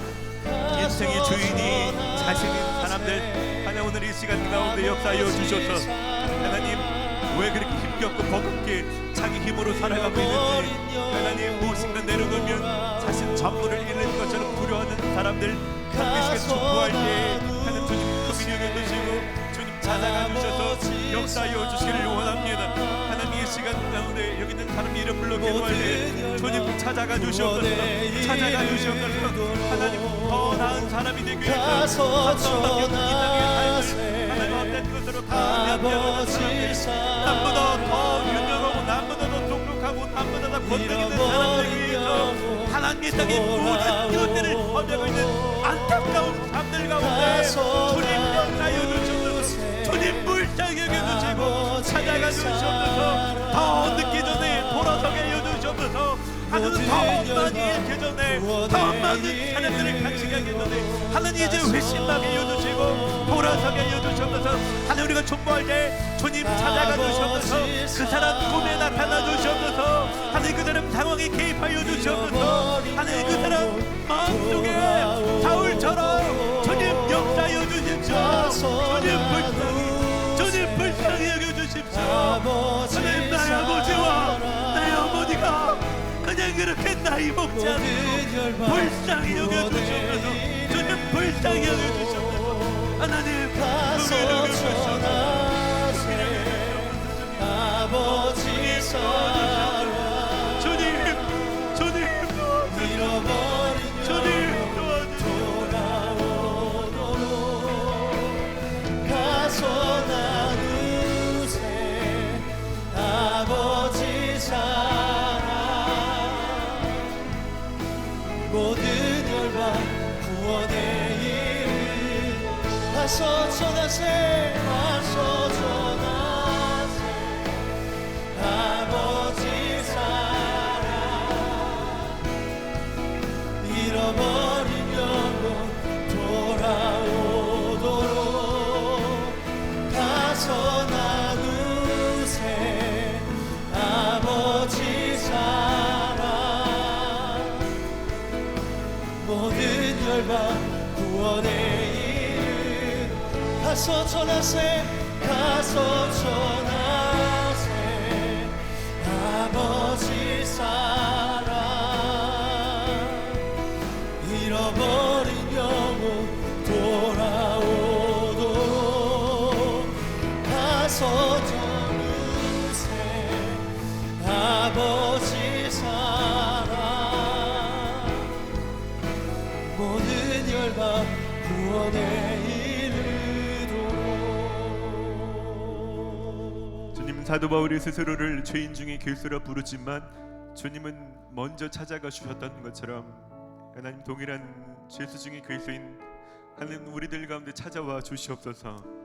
인생의 주인이 자신인 사람들, 하나님 오늘 이 시간 가운데 역사하여 주셔서 하나님 왜 그렇게 힘겹고 버겁게 자기 힘으로 살아가고 있는지, 하나님 무엇인가 내려놓으면 자신 전부를 잃는 것처럼 두려워하는 사람들, 하나님 이 시간 중보할 때 하나님 주님 큰 은혜를 주시고 주님 찾아가 주셔서 역사하여 주시기를 원합니다. 하나님 이 시간 가운데 여기 있는 사람 이름 불러 기도할 때 주님 찾아가 주시옵소서. 찾아가 주시옵소서. 하나님 더 나은 사람이 되기 위해서 한 번밖에 없는 이 땅의 삶을 하나님 헛된 것으로 다 연명하는 사람들, 남보다 더 유명하고 남보다 더 똑똑하고 남보다 더 권력 있는 사람들 위해서 하나님의 땅의 모든 것들을 범하고 있는 안타까운 삶들 가운데 주님 역사하여 주시옵소서. 주님 불쌍히 여겨주시고 찾아가 주시옵소서. 더 늦기 전에 돌아서게 하여 주시옵소서. 하나님 더 많이 잃기 전에 더 많은 사람들을 간직하기 전에 하나님 이제 회심하게 하여 주시고 돌아서게 하여 주시옵소서. 하나님 우리가 중보할 때 주님 찾아가 주시옵소서. 그 사람 꿈에 나타나 주시옵소서. 하나님 그 사람 상황에 개입하여 주시옵소서. 하나님 그 사람 마음속에 사울처럼 주님 역사하여 주십시오. 주님 불쌍히 여겨주십시오. 하나님 나의 아버지와 나의 어머니가 그냥 그렇게 나이 먹지 않고 불쌍히 여겨주시옵소서. 주님 불쌍히 여겨주시옵소서. 하나님 은혜를 여겨주시옵소서. 아버지 사랑 주님 잃어버린 주님 돌아오도록 가서 나누세. 아버지 사랑 모든 열방 구원의 일 가서 전하세. 가서 전하세. 아버지 사랑 잃어버린 영혼 돌아오도록 가서 나누세. 아버지 사랑 모든 열방 구원의 일 가서 전하세. 가서 전하세. 아버지 사랑 잃어버린 영혼 돌아오도록 가서 전하세. 아버지 사랑 모든 열방 구원에 이르도록. 주님은 사도 바울이 스스로를 죄인 중에 괴수라 부르지만 주님은 먼저 찾아가 주셨던 것처럼 하나님 동일한 죄수 중에 괴수인 하나님 우리들 가운데 찾아와 주시옵소서.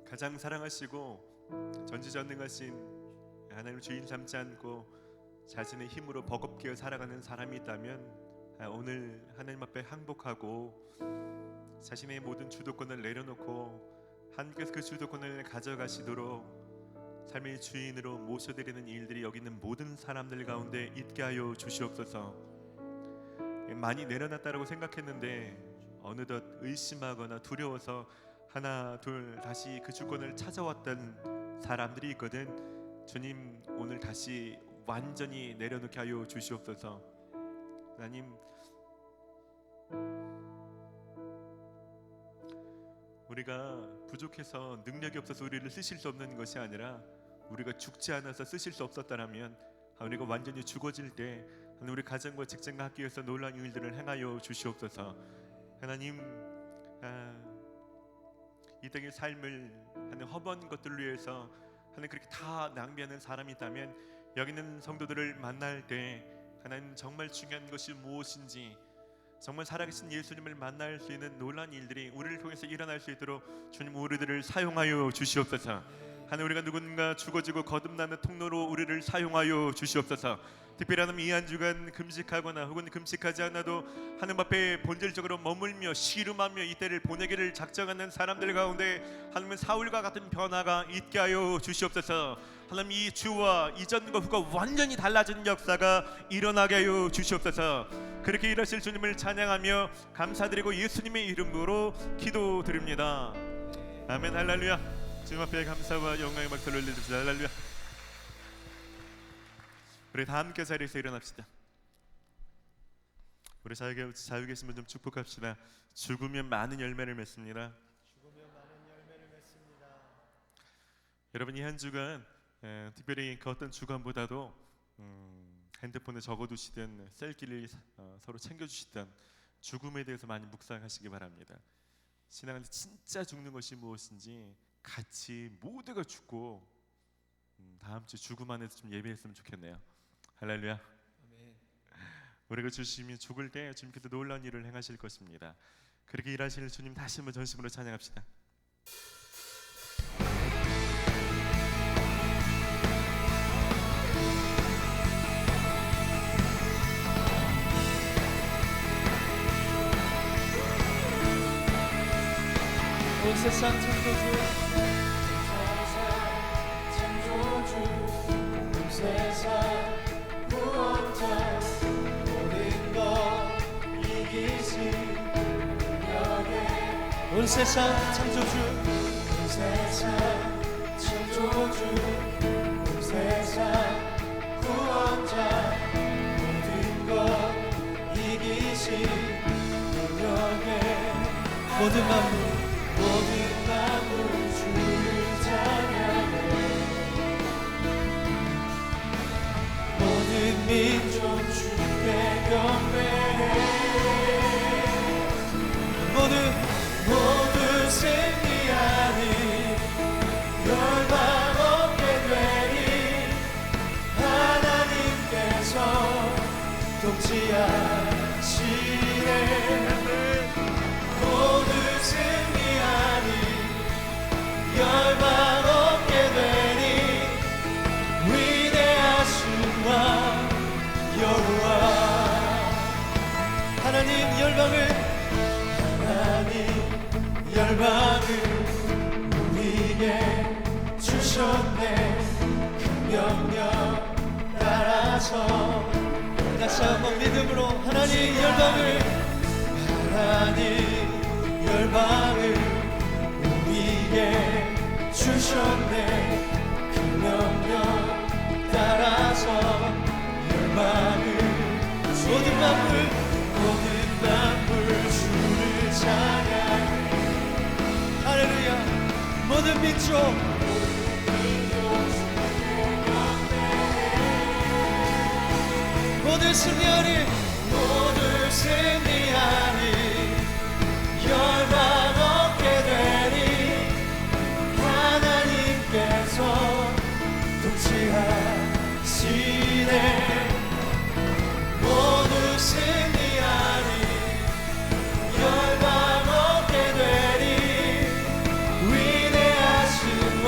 가장 사랑하시고 전지전능하신 하나님 주인 삼지 않고 자신의 힘으로 버겁게 살아가는 사람이 있다면 오늘 하나님 앞에 항복하고 자신의 모든 주도권을 내려놓고 하나님께서 그 주도권을 가져가시도록 삶의 주인으로 모셔드리는 일들이 여기 있는 모든 사람들 가운데 있게 하여 주시옵소서. 많이 내려놨다라고 생각했는데 어느덧 의심하거나 두려워서 하나 둘 다시 그 주권을 찾아왔던 사람들이 있거든. 주님 오늘 다시 완전히 내려놓게 하여 주시옵소서. 하나님 우리가 부족해서 능력이 없어서 우리를 쓰실 수 없는 것이 아니라 우리가 죽지 않아서 쓰실 수 없었다라면 우리가 완전히 죽어질 때 우리 가정과 직장과 학교에서 놀라운 일들을 행하여 주시옵소서. 하나님 이 일적인 삶을 하는 허무한 것들을 위해서 하나님 그렇게 다 낭비하는 사람이 있다면 여기 있는 성도들을 만날 때 하나님 정말 중요한 것이 무엇인지, 정말 살아계신 예수님을 만날 수 있는 놀라운 일들이 우리를 통해서 일어날 수 있도록 주님 우리들을 사용하여 주시옵소서. 하나님 우리가 누군가 죽어지고 거듭나는 통로로 우리를 사용하여 주시옵소서. 특별히 하나님 이 한 주간 금식하거나 혹은 금식하지 않아도 하나님 앞에 본질적으로 머물며 씨름하며 이 때를 보내기를 작정하는 사람들 가운데 하나님은 사울과 같은 변화가 있게 하여 주시옵소서. 하나님 이 주와 이전과 후가 완전히 달라진 역사가 일어나게 하여 주시옵소서. 그렇게 일하실 주님을 찬양하며 감사드리고 예수님의 이름으로 기도드립니다. 아멘. 할렐루야. 주님 앞에 감사와 영광의 박수를 올려주시다. 할렐루야. 우리 다 함께 자리에서 일어납시다. 우리 자유 계신 분 좀 축복합시다. 죽으면 많은 열매를 맺습니다. 여러분 이 한 주간 특별히 그 어떤 주간보다도 핸드폰에 적어두시든 셀기를 서로 챙겨주시든 죽음에 대해서 많이 묵상하시기 바랍니다. 신앙은 진짜 죽는 것이 무엇인지 같이 모두가 죽고 다음 주 죽음 안에서 좀 예배했으면 좋겠네요. 할렐루야. 아멘. 우리가 주님이 죽을 때 주님께서 놀라운 일을 행하실 것입니다. 그렇게 일하실 주님 다시 한번 전심으로 찬양합시다. 온 세상 창조주 온 세상 구원자 모든 것 이기신 능력에 온 세상 창조주 온 세상 창조주 온 세상 구원자 모든 것 이기신 능력에 모든 만물 주를 찬양해 모든 민족 주께 경배해 모두 승리하니 열방 없게 되니 하나님께서 통치하시네 모두 승리하니 열방 없게 되니 위대하신 왕 여호와 하나님 열방을 우리에게 주셨네 큰 명령 따라서 다시 한번 믿음으로 하나님 열방을 우리에게 주셨네 그 명령 따라서 열방을 모든 만물 주를 찬양해 할렐루야 모든 민족 모두 승리하니 열방 얻게 되니 하나님께서 통치하시네 모두 승리하니 열방 얻게 되니 위대하신 왕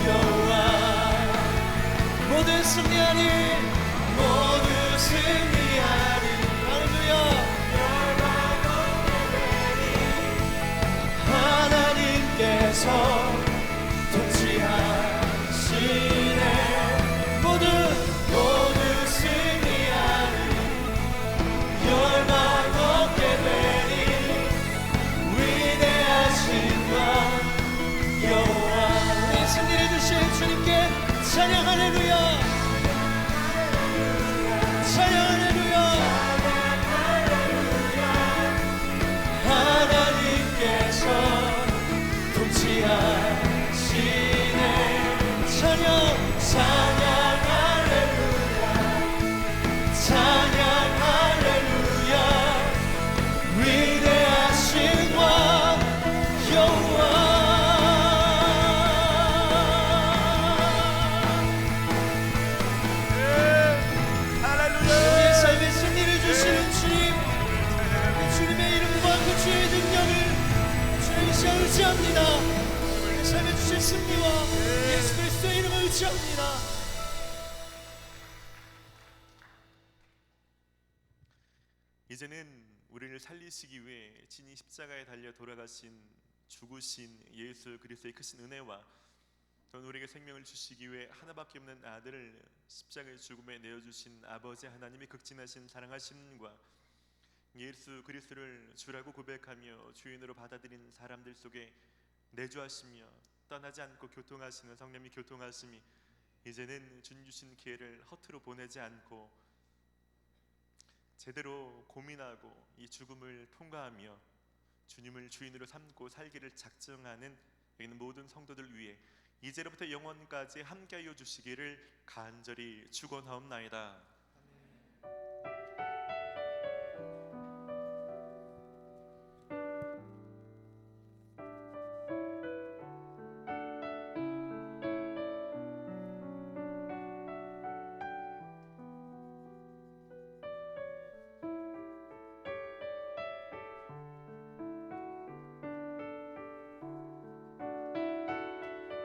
여호와 모두 승리하니 할렐루야 하나님께서 통치하시네 모두 승리하니 열방 얻게 되니 위대하신 왕 여호와 우리 승리를 주신 주님께 찬양 할렐루야 찬양 할렐루야 하나님께서 통치하시네 승리와 예수 그리스도의 이름을 의지합니다. 이제는 우리를 살리시기 위해 진이 십자가에 달려 돌아가신 죽으신 예수 그리스도의 크신 은혜와 또 우리에게 생명을 주시기 위해 하나밖에 없는 아들을 십자가의 죽음에 내어주신 아버지 하나님의 극진하신 사랑하심과 예수 그리스도를 주라고 고백하며 주인으로 받아들인 사람들 속에 내주하시며 떠나지 않고 교통하시는 성령이 교통하심이 이제는 주님 주신 기회를 허투루 보내지 않고 제대로 고민하고 이 죽음을 통과하며 주님을 주인으로 삼고 살기를 작정하는 여기 있는 모든 성도들 위해 이제로부터 영원까지 함께하여 주시기를 간절히 축원하옵나이다.